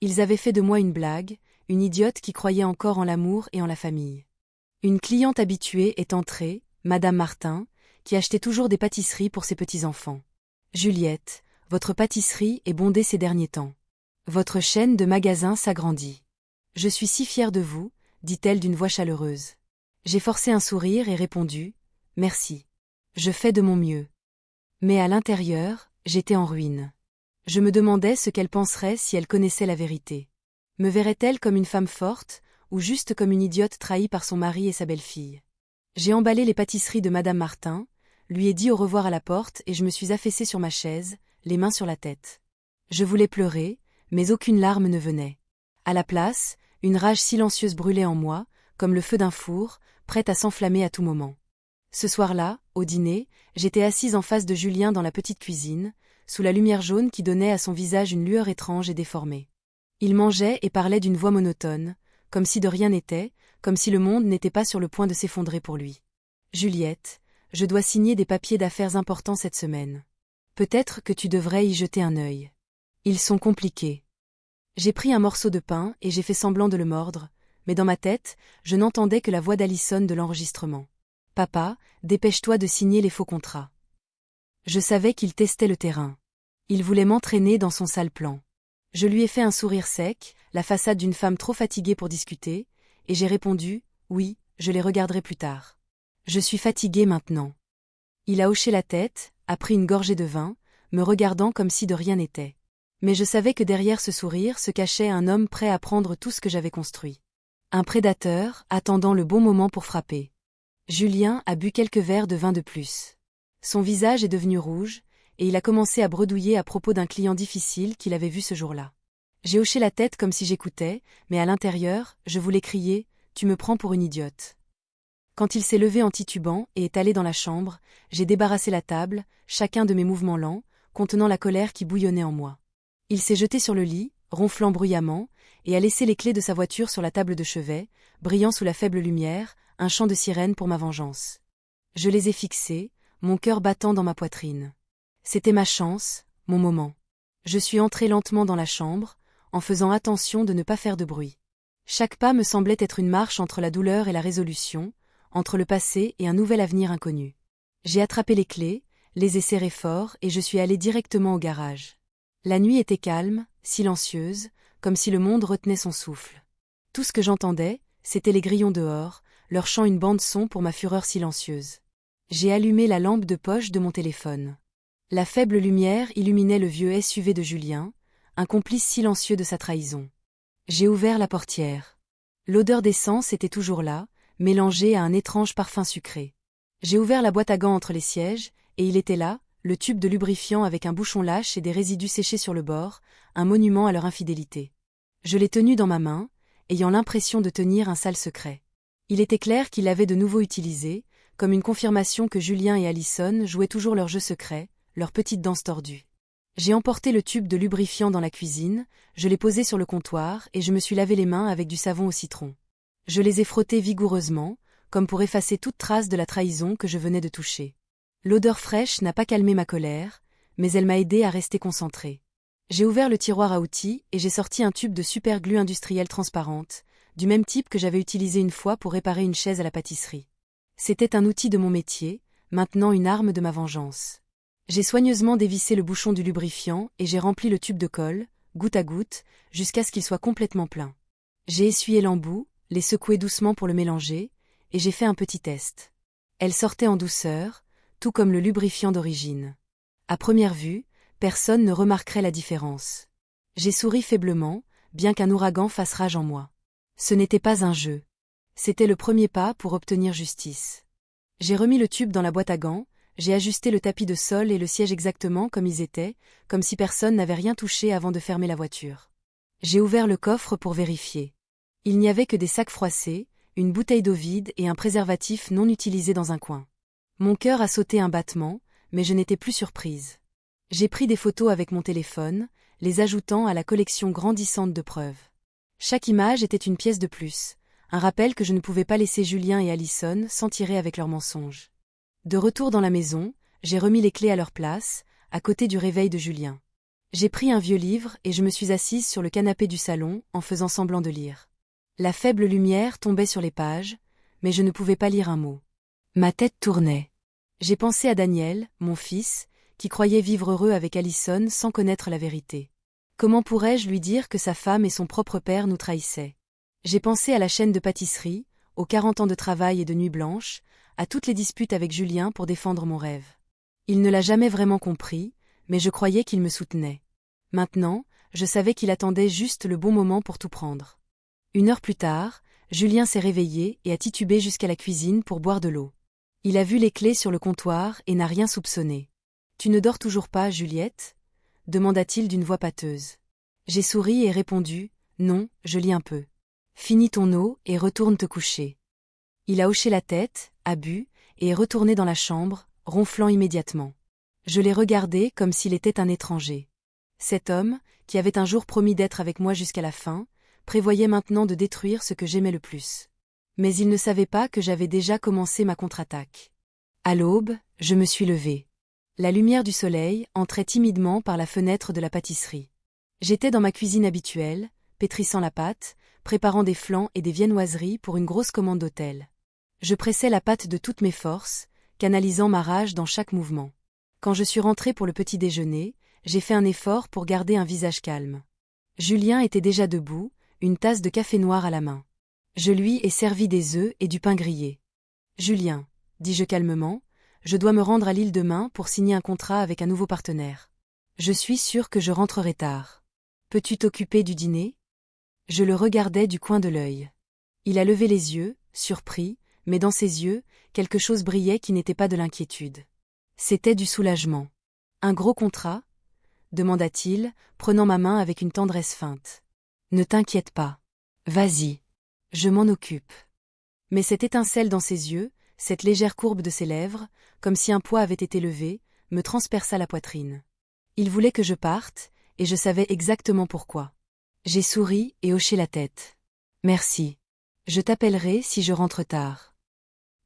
Ils avaient fait de moi une blague, une idiote qui croyait encore en l'amour et en la famille. Une cliente habituée est entrée, Madame Martin, qui achetait toujours des pâtisseries pour ses petits-enfants. « Juliette, votre pâtisserie est bondée ces derniers temps. Votre chaîne de magasins s'agrandit. Je suis si fière de vous, dit-elle d'une voix chaleureuse. J'ai forcé un sourire et répondu « Merci. Je fais de mon mieux. » Mais à l'intérieur, j'étais en ruine. Je me demandais ce qu'elle penserait si elle connaissait la vérité. Me verrait-elle comme une femme forte, ou juste comme une idiote trahie par son mari et sa belle-fille? J'ai emballé les pâtisseries de Madame Martin, lui ai dit au revoir à la porte et je me suis affaissée sur ma chaise, les mains sur la tête. Je voulais pleurer, mais aucune larme ne venait. À la place, une rage silencieuse brûlait en moi, comme le feu d'un four, prête à s'enflammer à tout moment. Ce soir-là, au dîner, j'étais assise en face de Julien dans la petite cuisine, sous la lumière jaune qui donnait à son visage une lueur étrange et déformée. Il mangeait et parlait d'une voix monotone, comme si de rien n'était, comme si le monde n'était pas sur le point de s'effondrer pour lui. « Juliette, je dois signer des papiers d'affaires importants cette semaine. Peut-être que tu devrais y jeter un œil. Ils sont compliqués. » J'ai pris un morceau de pain et j'ai fait semblant de le mordre, mais dans ma tête, je n'entendais que la voix d'Alison de l'enregistrement. « Papa, dépêche-toi de signer les faux contrats. » Je savais qu'il testait le terrain. Il voulait m'entraîner dans son sale plan. Je lui ai fait un sourire sec, la façade d'une femme trop fatiguée pour discuter, et j'ai répondu « Oui, je les regarderai plus tard. Je suis fatiguée maintenant. » Il a hoché la tête, a pris une gorgée de vin, me regardant comme si de rien n'était. Mais je savais que derrière ce sourire se cachait un homme prêt à prendre tout ce que j'avais construit. Un prédateur, attendant le bon moment pour frapper. Julien a bu quelques verres de vin de plus. Son visage est devenu rouge, et il a commencé à bredouiller à propos d'un client difficile qu'il avait vu ce jour-là. J'ai hoché la tête comme si j'écoutais, mais à l'intérieur, je voulais crier « Tu me prends pour une idiote ». Quand il s'est levé en titubant et est allé dans la chambre, j'ai débarrassé la table, chacun de mes mouvements lents, contenant la colère qui bouillonnait en moi. Il s'est jeté sur le lit, ronflant bruyamment, et a laissé les clés de sa voiture sur la table de chevet, brillant sous la faible lumière, un chant de sirène pour ma vengeance. Je les ai fixés, mon cœur battant dans ma poitrine. C'était ma chance, mon moment. Je suis entrée lentement dans la chambre, en faisant attention de ne pas faire de bruit. Chaque pas me semblait être une marche entre la douleur et la résolution, entre le passé et un nouvel avenir inconnu. J'ai attrapé les clés, les ai serrées fort et je suis allée directement au garage. La nuit était calme, silencieuse, comme si le monde retenait son souffle. Tout ce que j'entendais, c'était les grillons dehors, leur chant une bande-son pour ma fureur silencieuse. J'ai allumé la lampe de poche de mon téléphone. La faible lumière illuminait le vieux SUV de Julien, un complice silencieux de sa trahison. J'ai ouvert la portière. L'odeur d'essence était toujours là, mélangée à un étrange parfum sucré. J'ai ouvert la boîte à gants entre les sièges, et il était là, le tube de lubrifiant avec un bouchon lâche et des résidus séchés sur le bord, un monument à leur infidélité. Je l'ai tenu dans ma main, ayant l'impression de tenir un sale secret. Il était clair qu'il l'avait de nouveau utilisé, comme une confirmation que Julien et Alison jouaient toujours leur jeu secret, leur petite danse tordue. J'ai emporté le tube de lubrifiant dans la cuisine, je l'ai posé sur le comptoir et je me suis lavé les mains avec du savon au citron. Je les ai frottés vigoureusement, comme pour effacer toute trace de la trahison que je venais de toucher. L'odeur fraîche n'a pas calmé ma colère, mais elle m'a aidé à rester concentrée. J'ai ouvert le tiroir à outils et j'ai sorti un tube de super-glue industrielle transparente, du même type que j'avais utilisé une fois pour réparer une chaise à la pâtisserie. C'était un outil de mon métier, maintenant une arme de ma vengeance. J'ai soigneusement dévissé le bouchon du lubrifiant et j'ai rempli le tube de colle, goutte à goutte, jusqu'à ce qu'il soit complètement plein. J'ai essuyé l'embout, les secoué doucement pour le mélanger, et j'ai fait un petit test. Elle sortait en douceur, tout comme le lubrifiant d'origine. À première vue, personne ne remarquerait la différence. J'ai souri faiblement, bien qu'un ouragan fasse rage en moi. Ce n'était pas un jeu. C'était le premier pas pour obtenir justice. J'ai remis le tube dans la boîte à gants, j'ai ajusté le tapis de sol et le siège exactement comme ils étaient, comme si personne n'avait rien touché avant de fermer la voiture. J'ai ouvert le coffre pour vérifier. Il n'y avait que des sacs froissés, une bouteille d'eau vide et un préservatif non utilisé dans un coin. Mon cœur a sauté un battement, mais je n'étais plus surprise. J'ai pris des photos avec mon téléphone, les ajoutant à la collection grandissante de preuves. Chaque image était une pièce de plus, un rappel que je ne pouvais pas laisser Julien et Allison s'en tirer avec leurs mensonges. De retour dans la maison, j'ai remis les clés à leur place, à côté du réveil de Julien. J'ai pris un vieux livre et je me suis assise sur le canapé du salon en faisant semblant de lire. La faible lumière tombait sur les pages, mais je ne pouvais pas lire un mot. Ma tête tournait. J'ai pensé à Daniel, mon fils, qui croyait vivre heureux avec Allison sans connaître la vérité. Comment pourrais-je lui dire que sa femme et son propre père nous trahissaient? J'ai pensé à la chaîne de pâtisserie, aux 40 ans de travail et de nuit blanche, à toutes les disputes avec Julien pour défendre mon rêve. Il ne l'a jamais vraiment compris, mais je croyais qu'il me soutenait. Maintenant, je savais qu'il attendait juste le bon moment pour tout prendre. 1 heure plus tard, Julien s'est réveillé et a titubé jusqu'à la cuisine pour boire de l'eau. Il a vu les clés sur le comptoir et n'a rien soupçonné. « Tu ne dors toujours pas, Juliette ?» demanda-t-il d'une voix pâteuse. J'ai souri et répondu « Non, je lis un peu. » « Finis ton eau et retourne te coucher. » Il a hoché la tête, a bu, et est retourné dans la chambre, ronflant immédiatement. Je l'ai regardé comme s'il était un étranger. Cet homme, qui avait un jour promis d'être avec moi jusqu'à la fin, prévoyait maintenant de détruire ce que j'aimais le plus. Mais il ne savait pas que j'avais déjà commencé ma contre-attaque. À l'aube, je me suis levée. La lumière du soleil entrait timidement par la fenêtre de la pâtisserie. J'étais dans ma cuisine habituelle, pétrissant la pâte, préparant des flans et des viennoiseries pour une grosse commande d'hôtel. Je pressais la pâte de toutes mes forces, canalisant ma rage dans chaque mouvement. Quand je suis rentrée pour le petit déjeuner, j'ai fait un effort pour garder un visage calme. Julien était déjà debout, une tasse de café noir à la main. Je lui ai servi des œufs et du pain grillé. « Julien, » dis-je calmement, « je dois me rendre à Lille demain pour signer un contrat avec un nouveau partenaire. Je suis sûre que je rentrerai tard. Peux-tu t'occuper du dîner ?» Je le regardais du coin de l'œil. Il a levé les yeux, surpris, mais dans ses yeux, quelque chose brillait qui n'était pas de l'inquiétude. C'était du soulagement. « Un gros contrat ?» demanda-t-il, prenant ma main avec une tendresse feinte. « Ne t'inquiète pas. Vas-y. Je m'en occupe. » Mais cette étincelle dans ses yeux, cette légère courbe de ses lèvres, comme si un poids avait été levé, me transperça la poitrine. Il voulait que je parte, et je savais exactement pourquoi. J'ai souri et hoché la tête. « Merci. Je t'appellerai si je rentre tard. »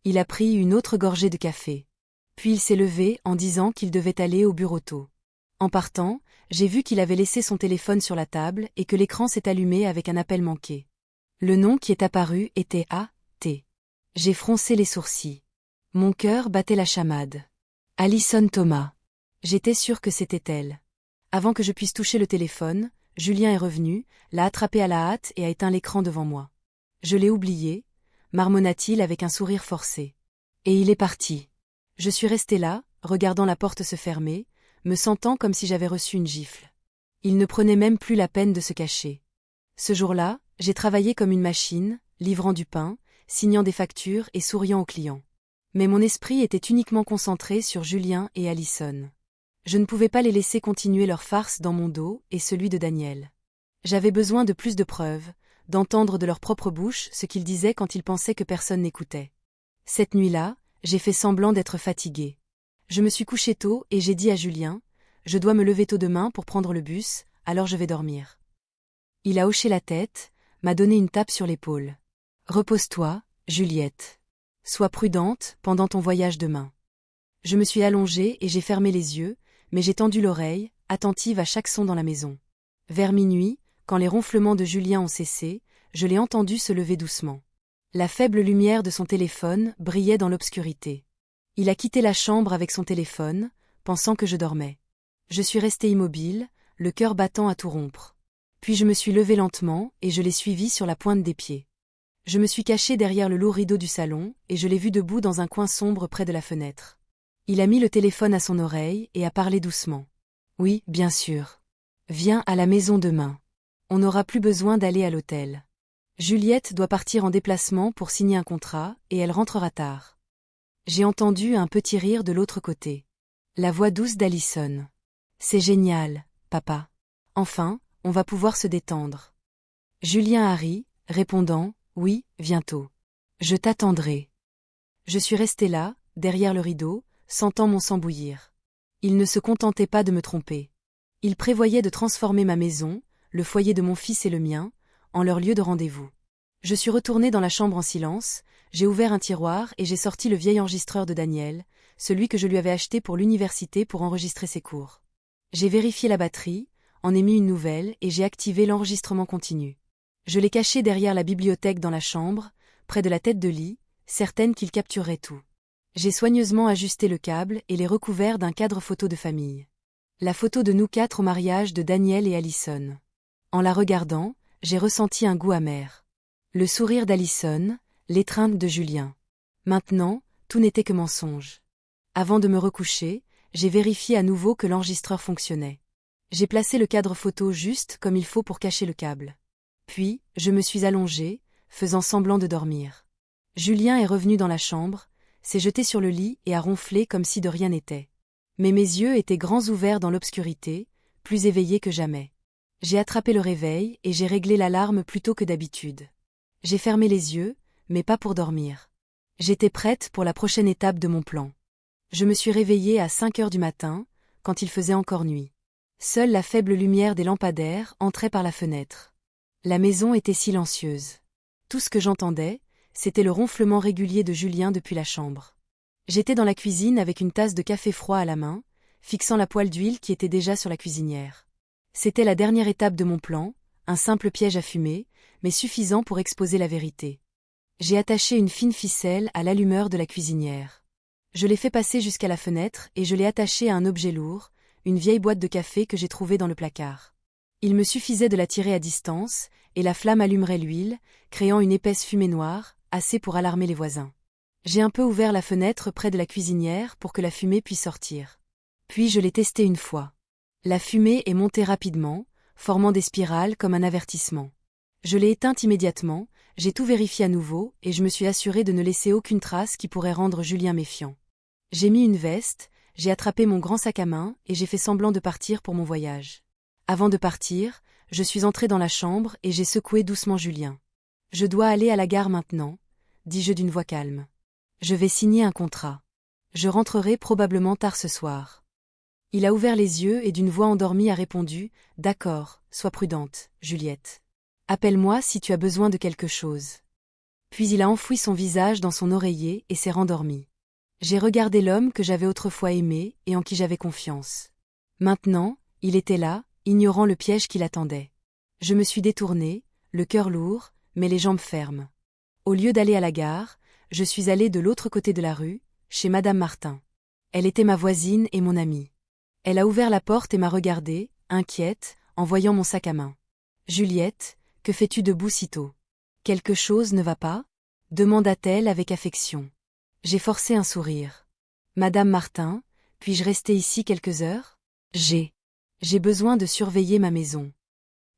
Il a pris une autre gorgée de café. Puis il s'est levé en disant qu'il devait aller au bureau tôt. En partant, j'ai vu qu'il avait laissé son téléphone sur la table et que l'écran s'est allumé avec un appel manqué. Le nom qui est apparu était A.T. J'ai froncé les sourcils. Mon cœur battait la chamade. Allison Thomas. J'étais sûre que c'était elle. Avant que je puisse toucher le téléphone, Julien est revenu, l'a attrapé à la hâte et a éteint l'écran devant moi. Je l'ai oublié, marmonna-t-il avec un sourire forcé. Et il est parti. Je suis restée là, regardant la porte se fermer, me sentant comme si j'avais reçu une gifle. Il ne prenait même plus la peine de se cacher. Ce jour-là, j'ai travaillé comme une machine, livrant du pain, signant des factures et souriant aux clients. Mais mon esprit était uniquement concentré sur Julien et Allison. Je ne pouvais pas les laisser continuer leur farce dans mon dos et celui de Daniel. J'avais besoin de plus de preuves, d'entendre de leur propre bouche ce qu'ils disaient quand ils pensaient que personne n'écoutait. Cette nuit-là, j'ai fait semblant d'être fatiguée. Je me suis couchée tôt et j'ai dit à Julien, « Je dois me lever tôt demain pour prendre le bus, alors je vais dormir. » Il a hoché la tête, m'a donné une tape sur l'épaule. « Repose-toi, Juliette. Sois prudente pendant ton voyage demain. » Je me suis allongée et j'ai fermé les yeux, mais j'ai tendu l'oreille, attentive à chaque son dans la maison. Vers minuit, quand les ronflements de Julien ont cessé, je l'ai entendu se lever doucement. La faible lumière de son téléphone brillait dans l'obscurité. Il a quitté la chambre avec son téléphone, pensant que je dormais. Je suis restée immobile, le cœur battant à tout rompre. Puis je me suis levée lentement et je l'ai suivi sur la pointe des pieds. Je me suis cachée derrière le lourd rideau du salon et je l'ai vu debout dans un coin sombre près de la fenêtre. Il a mis le téléphone à son oreille et a parlé doucement. Oui, bien sûr. Viens à la maison demain. On n'aura plus besoin d'aller à l'hôtel. Juliette doit partir en déplacement pour signer un contrat, et elle rentrera tard. J'ai entendu un petit rire de l'autre côté. La voix douce d'Alison. C'est génial, papa. Enfin, on va pouvoir se détendre. Julien a ri, répondant, oui, bientôt. Je t'attendrai. Je suis resté là, derrière le rideau, sentant mon sang bouillir. Il ne se contentait pas de me tromper. Il prévoyait de transformer ma maison, le foyer de mon fils et le mien, en leur lieu de rendez-vous. Je suis retourné dans la chambre en silence, j'ai ouvert un tiroir et j'ai sorti le vieil enregistreur de Daniel, celui que je lui avais acheté pour l'université pour enregistrer ses cours. J'ai vérifié la batterie, en ai mis une nouvelle et j'ai activé l'enregistrement continu. Je l'ai caché derrière la bibliothèque dans la chambre, près de la tête de lit, certaine qu'il capturerait tout. J'ai soigneusement ajusté le câble et l'ai recouvert d'un cadre photo de famille. La photo de nous quatre au mariage de Daniel et Alison. En la regardant, j'ai ressenti un goût amer. Le sourire d'Alison, l'étreinte de Julien. Maintenant, tout n'était que mensonge. Avant de me recoucher, j'ai vérifié à nouveau que l'enregistreur fonctionnait. J'ai placé le cadre photo juste comme il faut pour cacher le câble. Puis, je me suis allongée, faisant semblant de dormir. Julien est revenu dans la chambre, s'est jeté sur le lit et a ronflé comme si de rien n'était. Mais mes yeux étaient grands ouverts dans l'obscurité, plus éveillés que jamais. J'ai attrapé le réveil et j'ai réglé l'alarme plus tôt que d'habitude. J'ai fermé les yeux, mais pas pour dormir. J'étais prête pour la prochaine étape de mon plan. Je me suis réveillée à 5 heures du matin, quand il faisait encore nuit. Seule la faible lumière des lampadaires entrait par la fenêtre. La maison était silencieuse. Tout ce que j'entendais, c'était le ronflement régulier de Julien depuis la chambre. J'étais dans la cuisine avec une tasse de café froid à la main, fixant la poêle d'huile qui était déjà sur la cuisinière. C'était la dernière étape de mon plan, un simple piège à fumer, mais suffisant pour exposer la vérité. J'ai attaché une fine ficelle à l'allumeur de la cuisinière. Je l'ai fait passer jusqu'à la fenêtre et je l'ai attaché à un objet lourd, une vieille boîte de café que j'ai trouvée dans le placard. Il me suffisait de la tirer à distance, et la flamme allumerait l'huile, créant une épaisse fumée noire, assez pour alarmer les voisins. J'ai un peu ouvert la fenêtre près de la cuisinière pour que la fumée puisse sortir. Puis je l'ai testé une fois. La fumée est montée rapidement, formant des spirales comme un avertissement. Je l'ai éteinte immédiatement, j'ai tout vérifié à nouveau et je me suis assuré de ne laisser aucune trace qui pourrait rendre Julien méfiant. J'ai mis une veste, j'ai attrapé mon grand sac à main et j'ai fait semblant de partir pour mon voyage. Avant de partir, je suis entrée dans la chambre et j'ai secoué doucement Julien. « Je dois aller à la gare maintenant », dis-je d'une voix calme. « Je vais signer un contrat. Je rentrerai probablement tard ce soir. » Il a ouvert les yeux et d'une voix endormie a répondu « D'accord, sois prudente, Juliette. Appelle-moi si tu as besoin de quelque chose. » Puis il a enfoui son visage dans son oreiller et s'est rendormi. J'ai regardé l'homme que j'avais autrefois aimé et en qui j'avais confiance. Maintenant, il était là, ignorant le piège qui l'attendait. Je me suis détournée, le cœur lourd, mais les jambes fermes. Au lieu d'aller à la gare, je suis allée de l'autre côté de la rue, chez Madame Martin. Elle était ma voisine et mon amie. Elle a ouvert la porte et m'a regardée, inquiète, en voyant mon sac à main. « Juliette, que fais-tu debout si tôt ? Quelque chose ne va pas ? » demanda-t-elle avec affection. J'ai forcé un sourire. « Madame Martin, puis-je rester ici quelques heures ? J'ai besoin de surveiller ma maison. »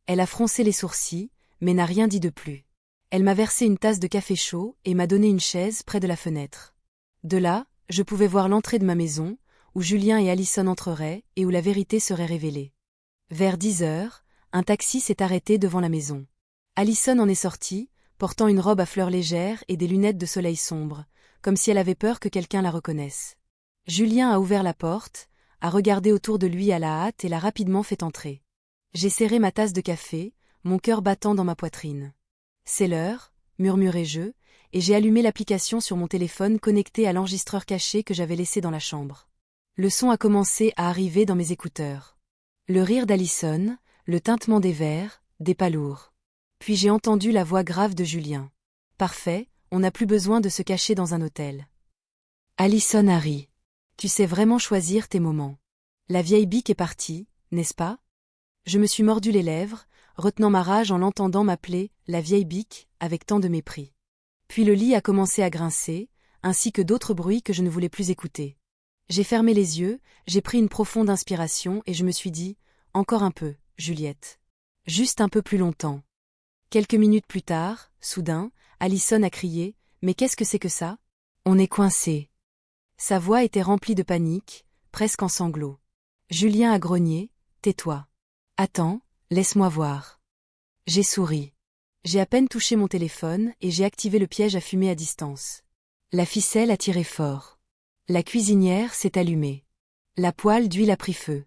Elle a froncé les sourcils, mais n'a rien dit de plus. Elle m'a versé une tasse de café chaud et m'a donné une chaise près de la fenêtre. De là, je pouvais voir l'entrée de ma maison, où Julien et Alison entreraient et où la vérité serait révélée. Vers 10 heures, un taxi s'est arrêté devant la maison. Alison en est sortie, portant une robe à fleurs légères et des lunettes de soleil sombre, comme si elle avait peur que quelqu'un la reconnaisse. Julien a ouvert la porte, a regardé autour de lui à la hâte et l'a rapidement fait entrer. J'ai serré ma tasse de café, mon cœur battant dans ma poitrine. « C'est l'heure », murmurai-je, et j'ai allumé l'application sur mon téléphone connecté à l'enregistreur caché que j'avais laissé dans la chambre. Le son a commencé à arriver dans mes écouteurs. Le rire d'Alison, le tintement des verres, des pas lourds. Puis j'ai entendu la voix grave de Julien. « Parfait, on n'a plus besoin de se cacher dans un hôtel. » Alison a ri. « Tu sais vraiment choisir tes moments. La vieille bique est partie, n'est-ce pas ?» Je me suis mordu les lèvres, retenant ma rage en l'entendant m'appeler « la vieille bique » avec tant de mépris. Puis le lit a commencé à grincer, ainsi que d'autres bruits que je ne voulais plus écouter. J'ai fermé les yeux, j'ai pris une profonde inspiration et je me suis dit, encore un peu, Juliette. Juste un peu plus longtemps. Quelques minutes plus tard, soudain, Allison a crié, mais qu'est-ce que c'est que ça? On est coincé. Sa voix était remplie de panique, presque en sanglots. Julien a grogné, tais-toi. Attends, laisse-moi voir. J'ai souri. J'ai à peine touché mon téléphone et j'ai activé le piège à fumer à distance. La ficelle a tiré fort. La cuisinière s'est allumée. La poêle d'huile a pris feu.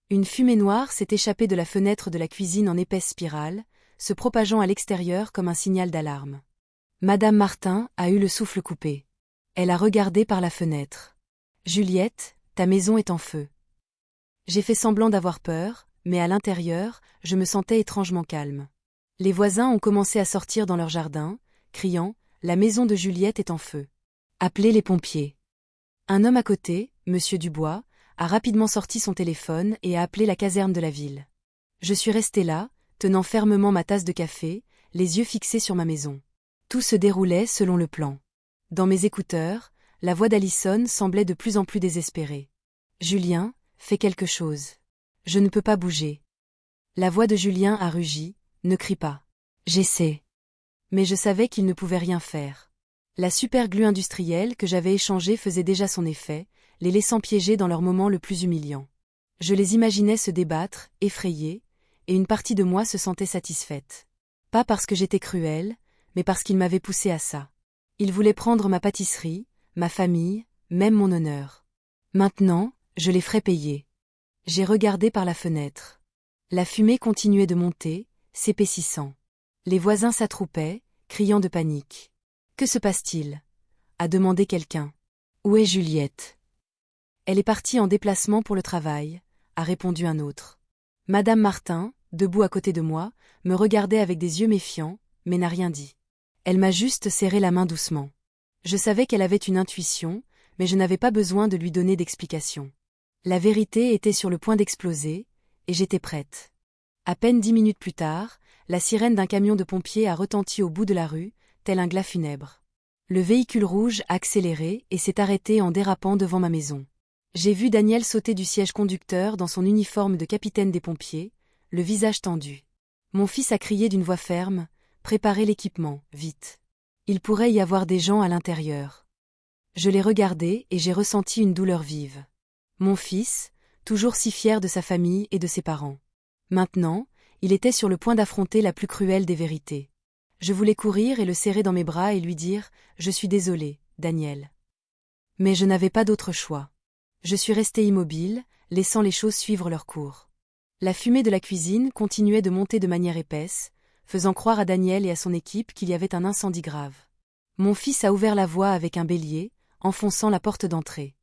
Une fumée noire s'est échappée de la fenêtre de la cuisine en épaisse spirale, se propageant à l'extérieur comme un signal d'alarme. Madame Martin a eu le souffle coupé. Elle a regardé par la fenêtre. Juliette, ta maison est en feu. J'ai fait semblant d'avoir peur, mais à l'intérieur, je me sentais étrangement calme. Les voisins ont commencé à sortir dans leur jardin, criant « La maison de Juliette est en feu. Appelez les pompiers. » Un homme à côté, Monsieur Dubois, a rapidement sorti son téléphone et a appelé la caserne de la ville. Je suis restée là, tenant fermement ma tasse de café, les yeux fixés sur ma maison. Tout se déroulait selon le plan. Dans mes écouteurs, la voix d'Allison semblait de plus en plus désespérée. « Julien, fais quelque chose. Je ne peux pas bouger. » La voix de Julien a rugi, « Ne crie pas. J'essaie. » Mais je savais qu'il ne pouvait rien faire. La superglue industrielle que j'avais échangée faisait déjà son effet, les laissant piéger dans leur moment le plus humiliant. Je les imaginais se débattre, effrayés, et une partie de moi se sentait satisfaite. Pas parce que j'étais cruelle, mais parce qu'ils m'avaient poussée à ça. Ils voulaient prendre ma pâtisserie, ma famille, même mon honneur. Maintenant, je les ferais payer. J'ai regardé par la fenêtre. La fumée continuait de monter, s'épaississant. Les voisins s'attroupaient, criant de panique. « Que se passe-t-il » a demandé quelqu'un. « Où est Juliette ?» Elle est partie en déplacement pour le travail, a répondu un autre. Madame Martin, debout à côté de moi, me regardait avec des yeux méfiants, mais n'a rien dit. Elle m'a juste serré la main doucement. Je savais qu'elle avait une intuition, mais je n'avais pas besoin de lui donner d'explication. La vérité était sur le point d'exploser, et j'étais prête. À peine 10 minutes plus tard, la sirène d'un camion de pompiers a retenti au bout de la rue, tel un glas funèbre. Le véhicule rouge a accéléré et s'est arrêté en dérapant devant ma maison. J'ai vu Daniel sauter du siège conducteur dans son uniforme de capitaine des pompiers, le visage tendu. Mon fils a crié d'une voix ferme, « Préparez l'équipement, vite. Il pourrait y avoir des gens à l'intérieur. » Je l'ai regardé et j'ai ressenti une douleur vive. Mon fils, toujours si fier de sa famille et de ses parents. Maintenant, il était sur le point d'affronter la plus cruelle des vérités. Je voulais courir et le serrer dans mes bras et lui dire « Je suis désolé, Daniel. » Mais je n'avais pas d'autre choix. Je suis restée immobile, laissant les choses suivre leur cours. La fumée de la cuisine continuait de monter de manière épaisse, faisant croire à Daniel et à son équipe qu'il y avait un incendie grave. Mon fils a ouvert la voie avec un bélier, enfonçant la porte d'entrée.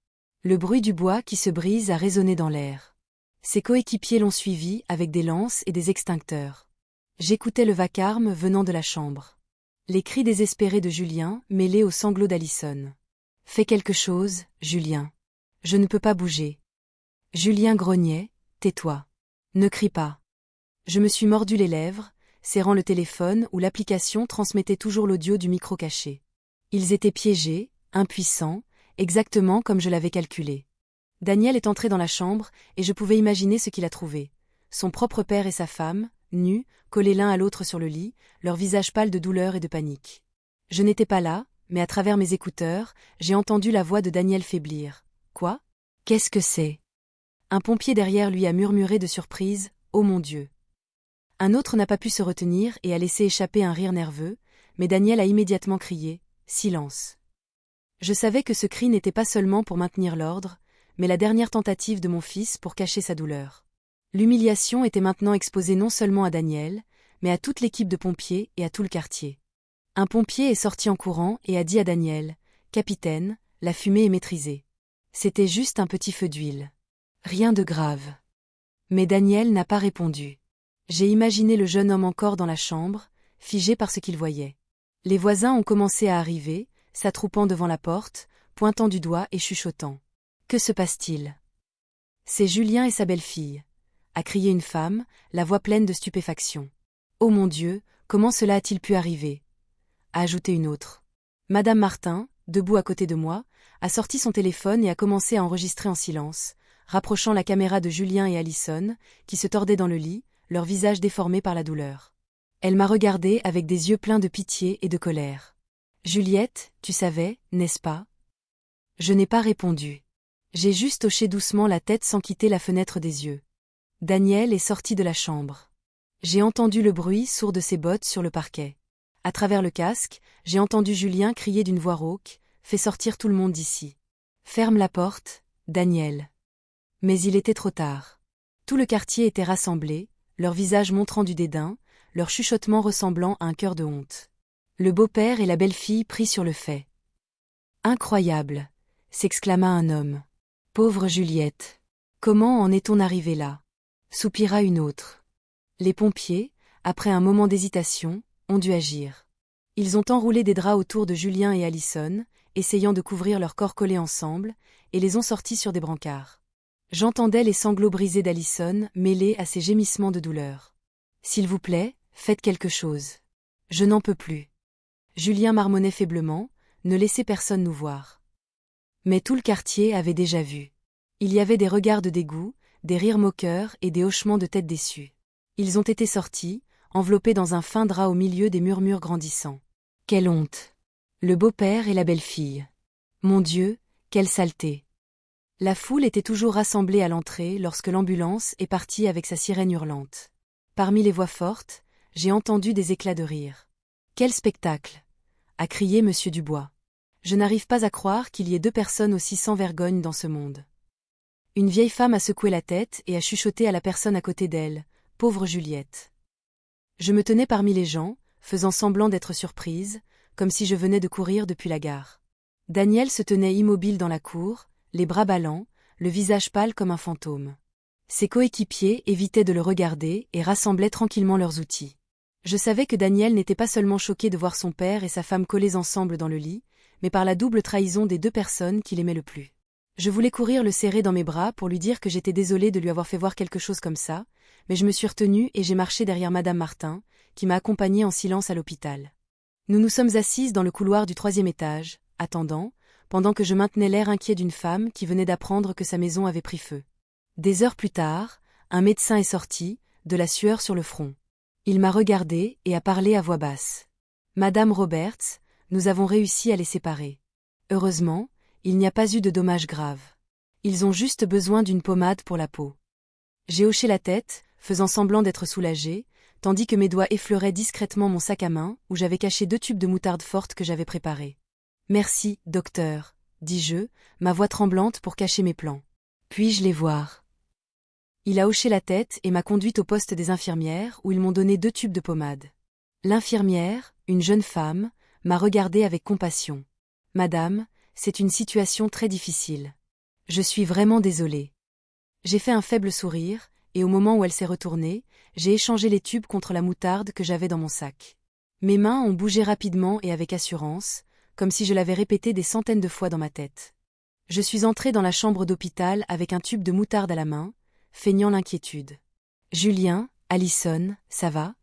Le bruit du bois qui se brise a résonné dans l'air. Ses coéquipiers l'ont suivi avec des lances et des extincteurs. J'écoutais le vacarme venant de la chambre. Les cris désespérés de Julien mêlés aux sanglots d'Allison. « Fais quelque chose, Julien. Je ne peux pas bouger. » Julien grognait, « Tais-toi. Ne crie pas. » Je me suis mordu les lèvres, serrant le téléphone où l'application transmettait toujours l'audio du micro caché. Ils étaient piégés, impuissants, exactement comme je l'avais calculé. Daniel est entré dans la chambre et je pouvais imaginer ce qu'il a trouvé. Son propre père et sa femme, nus, collés l'un à l'autre sur le lit, leurs visages pâles de douleur et de panique. Je n'étais pas là, mais à travers mes écouteurs, j'ai entendu la voix de Daniel faiblir. « Quoi ? Qu'est-ce que c'est ?» Un pompier derrière lui a murmuré de surprise « Oh mon Dieu !» Un autre n'a pas pu se retenir et a laissé échapper un rire nerveux, mais Daniel a immédiatement crié « Silence !» Je savais que ce cri n'était pas seulement pour maintenir l'ordre, mais la dernière tentative de mon fils pour cacher sa douleur. L'humiliation était maintenant exposée non seulement à Daniel, mais à toute l'équipe de pompiers et à tout le quartier. Un pompier est sorti en courant et a dit à Daniel « Capitaine, la fumée est maîtrisée. » C'était juste un petit feu d'huile. Rien de grave. Mais Daniel n'a pas répondu. J'ai imaginé le jeune homme encore dans la chambre, figé par ce qu'il voyait. Les voisins ont commencé à arriver, s'attroupant devant la porte, pointant du doigt et chuchotant. « Que se passe-t-il » ? « C'est Julien et sa belle-fille » a crié une femme, la voix pleine de stupéfaction. « Oh mon Dieu, comment cela a-t-il pu arriver » a ajouté une autre. Madame Martin, debout à côté de moi, a sorti son téléphone et a commencé à enregistrer en silence, rapprochant la caméra de Julien et Alison, qui se tordaient dans le lit, leurs visages déformés par la douleur. Elle m'a regardé avec des yeux pleins de pitié et de colère. « Juliette, tu savais, n'est-ce pas ?» Je n'ai pas répondu. J'ai juste hoché doucement la tête sans quitter la fenêtre des yeux. Daniel est sorti de la chambre. J'ai entendu le bruit sourd de ses bottes sur le parquet. À travers le casque, j'ai entendu Julien crier d'une voix rauque, « Fais sortir tout le monde d'ici. Ferme la porte, Daniel. » Mais il était trop tard. Tout le quartier était rassemblé, leurs visages montrant du dédain, leur chuchotement ressemblant à un cœur de honte. Le beau-père et la belle-fille pris sur le fait. « Incroyable !» s'exclama un homme. « Pauvre Juliette. Comment en est-on arrivé là ?» soupira une autre. Les pompiers, après un moment d'hésitation, ont dû agir. Ils ont enroulé des draps autour de Julien et Alison, essayant de couvrir leurs corps collés ensemble, et les ont sortis sur des brancards. J'entendais les sanglots brisés d'Alison mêlés à ses gémissements de douleur. « S'il vous plaît, faites quelque chose. Je n'en peux plus. » Julien marmonnait faiblement, « Ne laissez personne nous voir. » Mais tout le quartier avait déjà vu. Il y avait des regards de dégoût, des rires moqueurs et des hochements de tête déçus. Ils ont été sortis, enveloppés dans un fin drap au milieu des murmures grandissants. Quelle honte! Le beau-père et la belle-fille. Mon Dieu, quelle saleté! La foule était toujours rassemblée à l'entrée lorsque l'ambulance est partie avec sa sirène hurlante. Parmi les voix fortes, j'ai entendu des éclats de rire. Quel spectacle! A crié Monsieur Dubois. Je n'arrive pas à croire qu'il y ait deux personnes aussi sans vergogne dans ce monde. Une vieille femme a secoué la tête et a chuchoté à la personne à côté d'elle, « Pauvre Juliette. » Je me tenais parmi les gens, faisant semblant d'être surprise, comme si je venais de courir depuis la gare. Daniel se tenait immobile dans la cour, les bras ballants, le visage pâle comme un fantôme. Ses coéquipiers évitaient de le regarder et rassemblaient tranquillement leurs outils. Je savais que Daniel n'était pas seulement choqué de voir son père et sa femme collés ensemble dans le lit, mais par la double trahison des deux personnes qu'il aimait le plus. Je voulais courir le serrer dans mes bras pour lui dire que j'étais désolée de lui avoir fait voir quelque chose comme ça, mais je me suis retenue et j'ai marché derrière Madame Martin, qui m'a accompagnée en silence à l'hôpital. Nous nous sommes assises dans le couloir du 3e étage, attendant, pendant que je maintenais l'air inquiet d'une femme qui venait d'apprendre que sa maison avait pris feu. Des heures plus tard, un médecin est sorti, de la sueur sur le front. Il m'a regardée et a parlé à voix basse. « Madame Roberts, nous avons réussi à les séparer. Heureusement, il n'y a pas eu de dommages graves. Ils ont juste besoin d'une pommade pour la peau. » J'ai hoché la tête, faisant semblant d'être soulagée, tandis que mes doigts effleuraient discrètement mon sac à main où j'avais caché 2 tubes de moutarde forte que j'avais préparés. « Merci, docteur, » dis-je, ma voix tremblante pour cacher mes plans. « Puis-je les voir ?» Il a hoché la tête et m'a conduite au poste des infirmières où ils m'ont donné 2 tubes de pommade. L'infirmière, une jeune femme, m'a regardée avec compassion. « Madame, c'est une situation très difficile. Je suis vraiment désolée. » J'ai fait un faible sourire, et au moment où elle s'est retournée, j'ai échangé les tubes contre la moutarde que j'avais dans mon sac. Mes mains ont bougé rapidement et avec assurance, comme si je l'avais répété des centaines de fois dans ma tête. Je suis entrée dans la chambre d'hôpital avec un tube de moutarde à la main, feignant l'inquiétude. « Julien, Alison, ça va ?»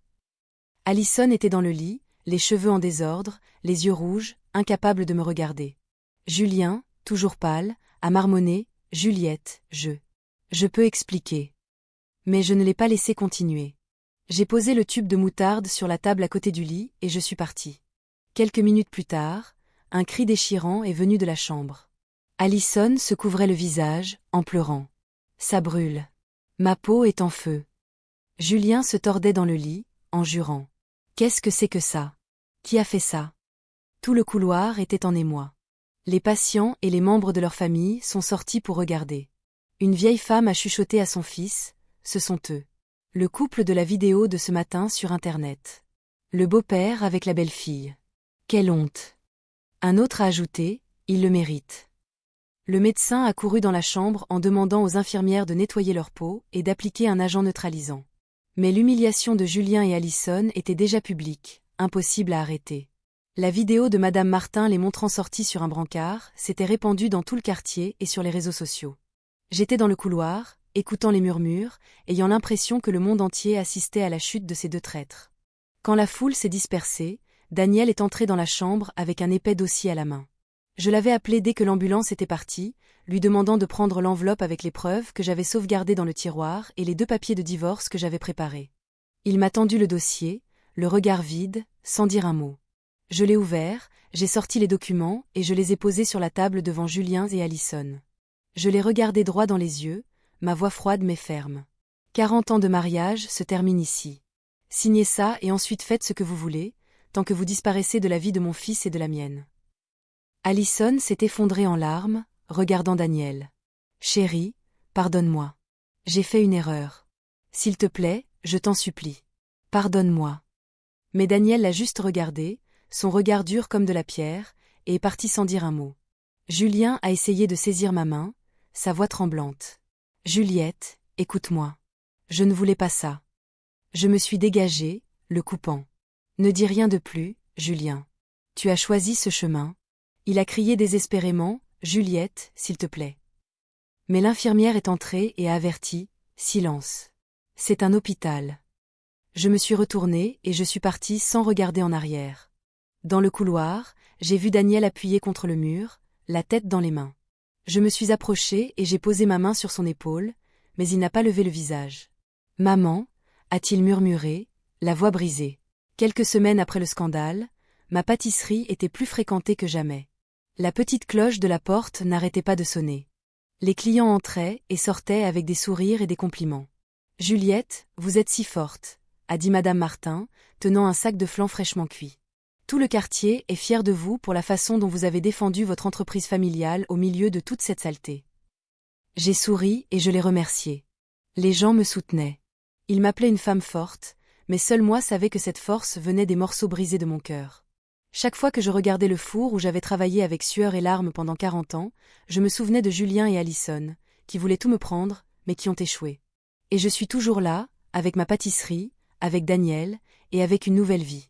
Alison était dans le lit, les cheveux en désordre, les yeux rouges, incapable de me regarder. Julien, toujours pâle, a marmonné, « Juliette, je peux expliquer. » Mais je ne l'ai pas laissé continuer. J'ai posé le tube de moutarde sur la table à côté du lit et je suis partie. Quelques minutes plus tard, un cri déchirant est venu de la chambre. Alison se couvrait le visage, en pleurant. « Ça brûle. Ma peau est en feu. » Julien se tordait dans le lit, en jurant. « Qu'est-ce que c'est que ça? Qui a fait ça ?» Tout le couloir était en émoi. Les patients et les membres de leur famille sont sortis pour regarder. Une vieille femme a chuchoté à son fils, « Ce sont eux. Le couple de la vidéo de ce matin sur Internet. Le beau-père avec la belle-fille. Quelle honte !» Un autre a ajouté, « Il le mérite. » Le médecin a couru dans la chambre en demandant aux infirmières de nettoyer leur peau et d'appliquer un agent neutralisant. Mais l'humiliation de Julien et Alison était déjà publique, impossible à arrêter. La vidéo de Madame Martin les montrant sortis sur un brancard s'était répandue dans tout le quartier et sur les réseaux sociaux. J'étais dans le couloir, écoutant les murmures, ayant l'impression que le monde entier assistait à la chute de ces 2 traîtres. Quand la foule s'est dispersée, Daniel est entré dans la chambre avec un épais dossier à la main. Je l'avais appelé dès que l'ambulance était partie, lui demandant de prendre l'enveloppe avec les preuves que j'avais sauvegardées dans le tiroir et les 2 papiers de divorce que j'avais préparés. Il m'a tendu le dossier, le regard vide, sans dire un mot. Je l'ai ouvert, j'ai sorti les documents et je les ai posés sur la table devant Julien et Alison. Je les regardai droit dans les yeux, ma voix froide mais ferme. 40 ans de mariage se terminent ici. Signez ça et ensuite faites ce que vous voulez, tant que vous disparaissez de la vie de mon fils et de la mienne. Alison s'est effondrée en larmes, regardant Daniel. Chérie, pardonne-moi. J'ai fait une erreur. S'il te plaît, je t'en supplie. Pardonne-moi. Mais Daniel l'a juste regardé, son regard dur comme de la pierre, et est parti sans dire un mot. Julien a essayé de saisir ma main, sa voix tremblante. Juliette, écoute-moi. Je ne voulais pas ça. Je me suis dégagée, le coupant. Ne dis rien de plus, Julien. Tu as choisi ce chemin. Il a crié désespérément, Juliette, s'il te plaît. Mais l'infirmière est entrée et a averti, silence. C'est un hôpital. Je me suis retournée et je suis partie sans regarder en arrière. Dans le couloir, j'ai vu Daniel appuyé contre le mur, la tête dans les mains. Je me suis approchée et j'ai posé ma main sur son épaule, mais il n'a pas levé le visage. Maman, a-t-il murmuré, la voix brisée. Quelques semaines après le scandale, ma pâtisserie était plus fréquentée que jamais. La petite cloche de la porte n'arrêtait pas de sonner. Les clients entraient et sortaient avec des sourires et des compliments. Juliette, vous êtes si forte, a dit Madame Martin, tenant un sac de flan fraîchement cuit. Tout le quartier est fier de vous pour la façon dont vous avez défendu votre entreprise familiale au milieu de toute cette saleté. J'ai souri et je l'ai remercié. Les gens me soutenaient. Ils m'appelaient une femme forte, mais seul moi savais que cette force venait des morceaux brisés de mon cœur. Chaque fois que je regardais le four où j'avais travaillé avec sueur et larmes pendant 40 ans, je me souvenais de Julien et Alison, qui voulaient tout me prendre, mais qui ont échoué. Et je suis toujours là, avec ma pâtisserie, avec Daniel, et avec une nouvelle vie.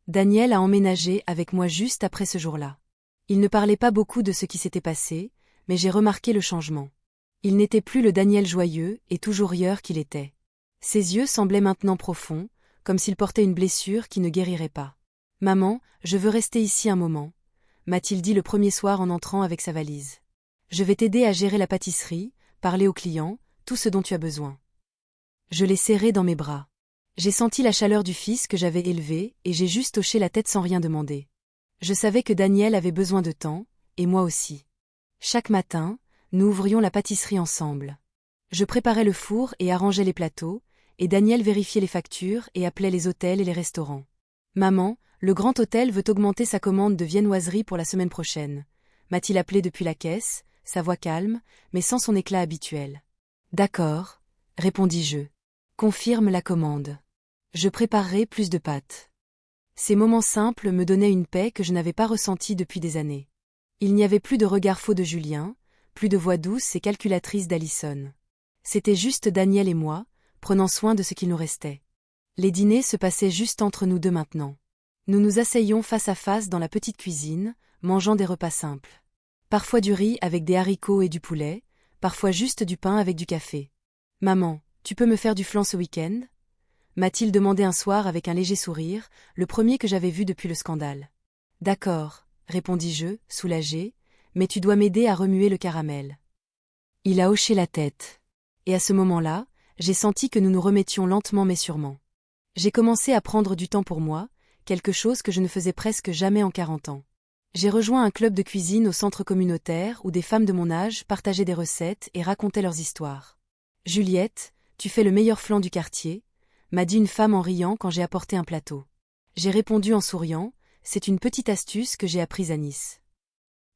Daniel a emménagé avec moi juste après ce jour-là. Il ne parlait pas beaucoup de ce qui s'était passé, mais j'ai remarqué le changement. Il n'était plus le Daniel joyeux et toujours rieur qu'il était. Ses yeux semblaient maintenant profonds, comme s'il portait une blessure qui ne guérirait pas. « Maman, je veux rester ici un moment », m'a-t-il dit le premier soir en entrant avec sa valise. « Je vais t'aider à gérer la pâtisserie, parler aux clients, tout ce dont tu as besoin. » Je l'ai serré dans mes bras. J'ai senti la chaleur du fils que j'avais élevé et j'ai juste hoché la tête sans rien demander. Je savais que Daniel avait besoin de temps, et moi aussi. Chaque matin, nous ouvrions la pâtisserie ensemble. Je préparais le four et arrangeais les plateaux, et Daniel vérifiait les factures et appelait les hôtels et les restaurants. « Maman, le grand hôtel veut augmenter sa commande de viennoiserie pour la semaine prochaine. » M'a-t-il appelé depuis la caisse, sa voix calme, mais sans son éclat habituel. « D'accord, » répondis-je. « Confirme la commande. Je préparerai plus de pâtes. » Ces moments simples me donnaient une paix que je n'avais pas ressentie depuis des années. Il n'y avait plus de regard faux de Julien, plus de voix douce et calculatrice d'Alison. C'était juste Daniel et moi, prenant soin de ce qu'il nous restait. Les dîners se passaient juste entre nous deux maintenant. Nous nous asseyions face à face dans la petite cuisine, mangeant des repas simples. Parfois du riz avec des haricots et du poulet, parfois juste du pain avec du café. « Maman, tu peux me faire du flan ce week-end » m'a-t-il demandé un soir avec un léger sourire, le premier que j'avais vu depuis le scandale. « D'accord, » répondis-je, soulagé, « mais tu dois m'aider à remuer le caramel. » Il a hoché la tête. Et à ce moment-là, j'ai senti que nous nous remettions lentement mais sûrement. J'ai commencé à prendre du temps pour moi, quelque chose que je ne faisais presque jamais en 40 ans. J'ai rejoint un club de cuisine au centre communautaire où des femmes de mon âge partageaient des recettes et racontaient leurs histoires. « Juliette, tu fais le meilleur flan du quartier », m'a dit une femme en riant quand j'ai apporté un plateau. J'ai répondu en souriant, c'est une petite astuce que j'ai apprise à Nice.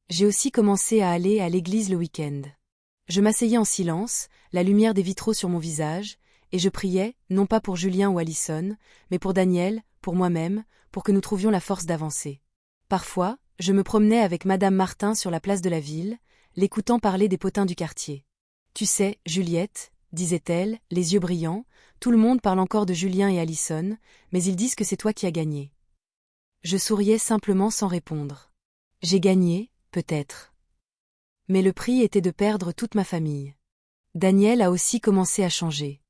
J'ai aussi commencé à aller à l'église le week-end. Je m'asseyais en silence, la lumière des vitraux sur mon visage, et je priais, non pas pour Julien ou Alison, mais pour Daniel, pour moi-même, pour que nous trouvions la force d'avancer. Parfois, je me promenais avec Madame Martin sur la place de la ville, l'écoutant parler des potins du quartier. « Tu sais, Juliette, » disait-elle, les yeux brillants, « tout le monde parle encore de Julien et Alison, mais ils disent que c'est toi qui as gagné. » Je souriais simplement sans répondre. J'ai gagné, peut-être. Mais le prix était de perdre toute ma famille. Daniel a aussi commencé à changer.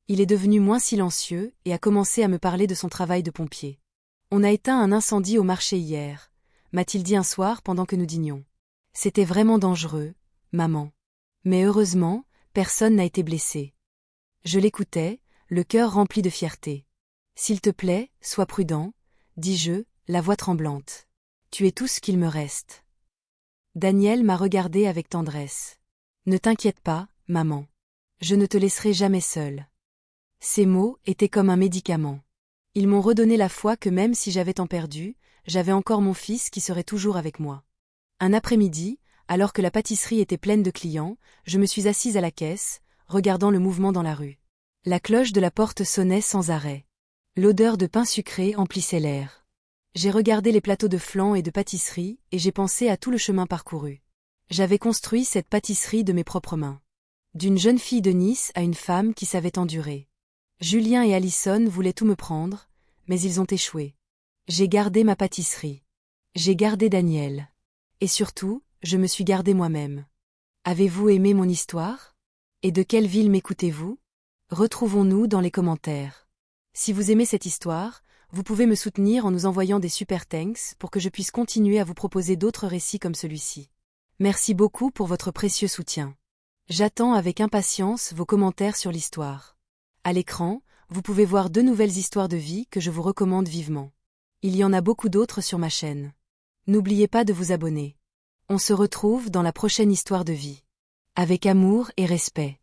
Il est devenu moins silencieux et a commencé à me parler de son travail de pompier. « On a éteint un incendie au marché hier », m'a-t-il dit un soir pendant que nous dînions. C'était vraiment dangereux, maman. Mais heureusement, personne n'a été blessé. Je l'écoutais, le cœur rempli de fierté. S'il te plaît, sois prudent, dis-je, la voix tremblante. Tu es tout ce qu'il me reste. Daniel m'a regardé avec tendresse. Ne t'inquiète pas, maman. Je ne te laisserai jamais seule. Ces mots étaient comme un médicament. Ils m'ont redonné la foi que même si j'avais tant perdu, j'avais encore mon fils qui serait toujours avec moi. Un après-midi, alors que la pâtisserie était pleine de clients, je me suis assise à la caisse, regardant le mouvement dans la rue. La cloche de la porte sonnait sans arrêt. L'odeur de pain sucré emplissait l'air. J'ai regardé les plateaux de flan et de pâtisserie, et j'ai pensé à tout le chemin parcouru. J'avais construit cette pâtisserie de mes propres mains. D'une jeune fille de Nice à une femme qui savait endurer. Julien et Alison voulaient tout me prendre, mais ils ont échoué. J'ai gardé ma pâtisserie. J'ai gardé Daniel. Et surtout, je me suis gardé moi-même. Avez-vous aimé mon histoire? Et de quelle ville m'écoutez-vous? Retrouvons-nous dans les commentaires. Si vous aimez cette histoire, vous pouvez me soutenir en nous envoyant des super thanks pour que je puisse continuer à vous proposer d'autres récits comme celui-ci. Merci beaucoup pour votre précieux soutien. J'attends avec impatience vos commentaires sur l'histoire. À l'écran, vous pouvez voir 2 nouvelles histoires de vie que je vous recommande vivement. Il y en a beaucoup d'autres sur ma chaîne. N'oubliez pas de vous abonner. On se retrouve dans la prochaine histoire de vie. Avec amour et respect.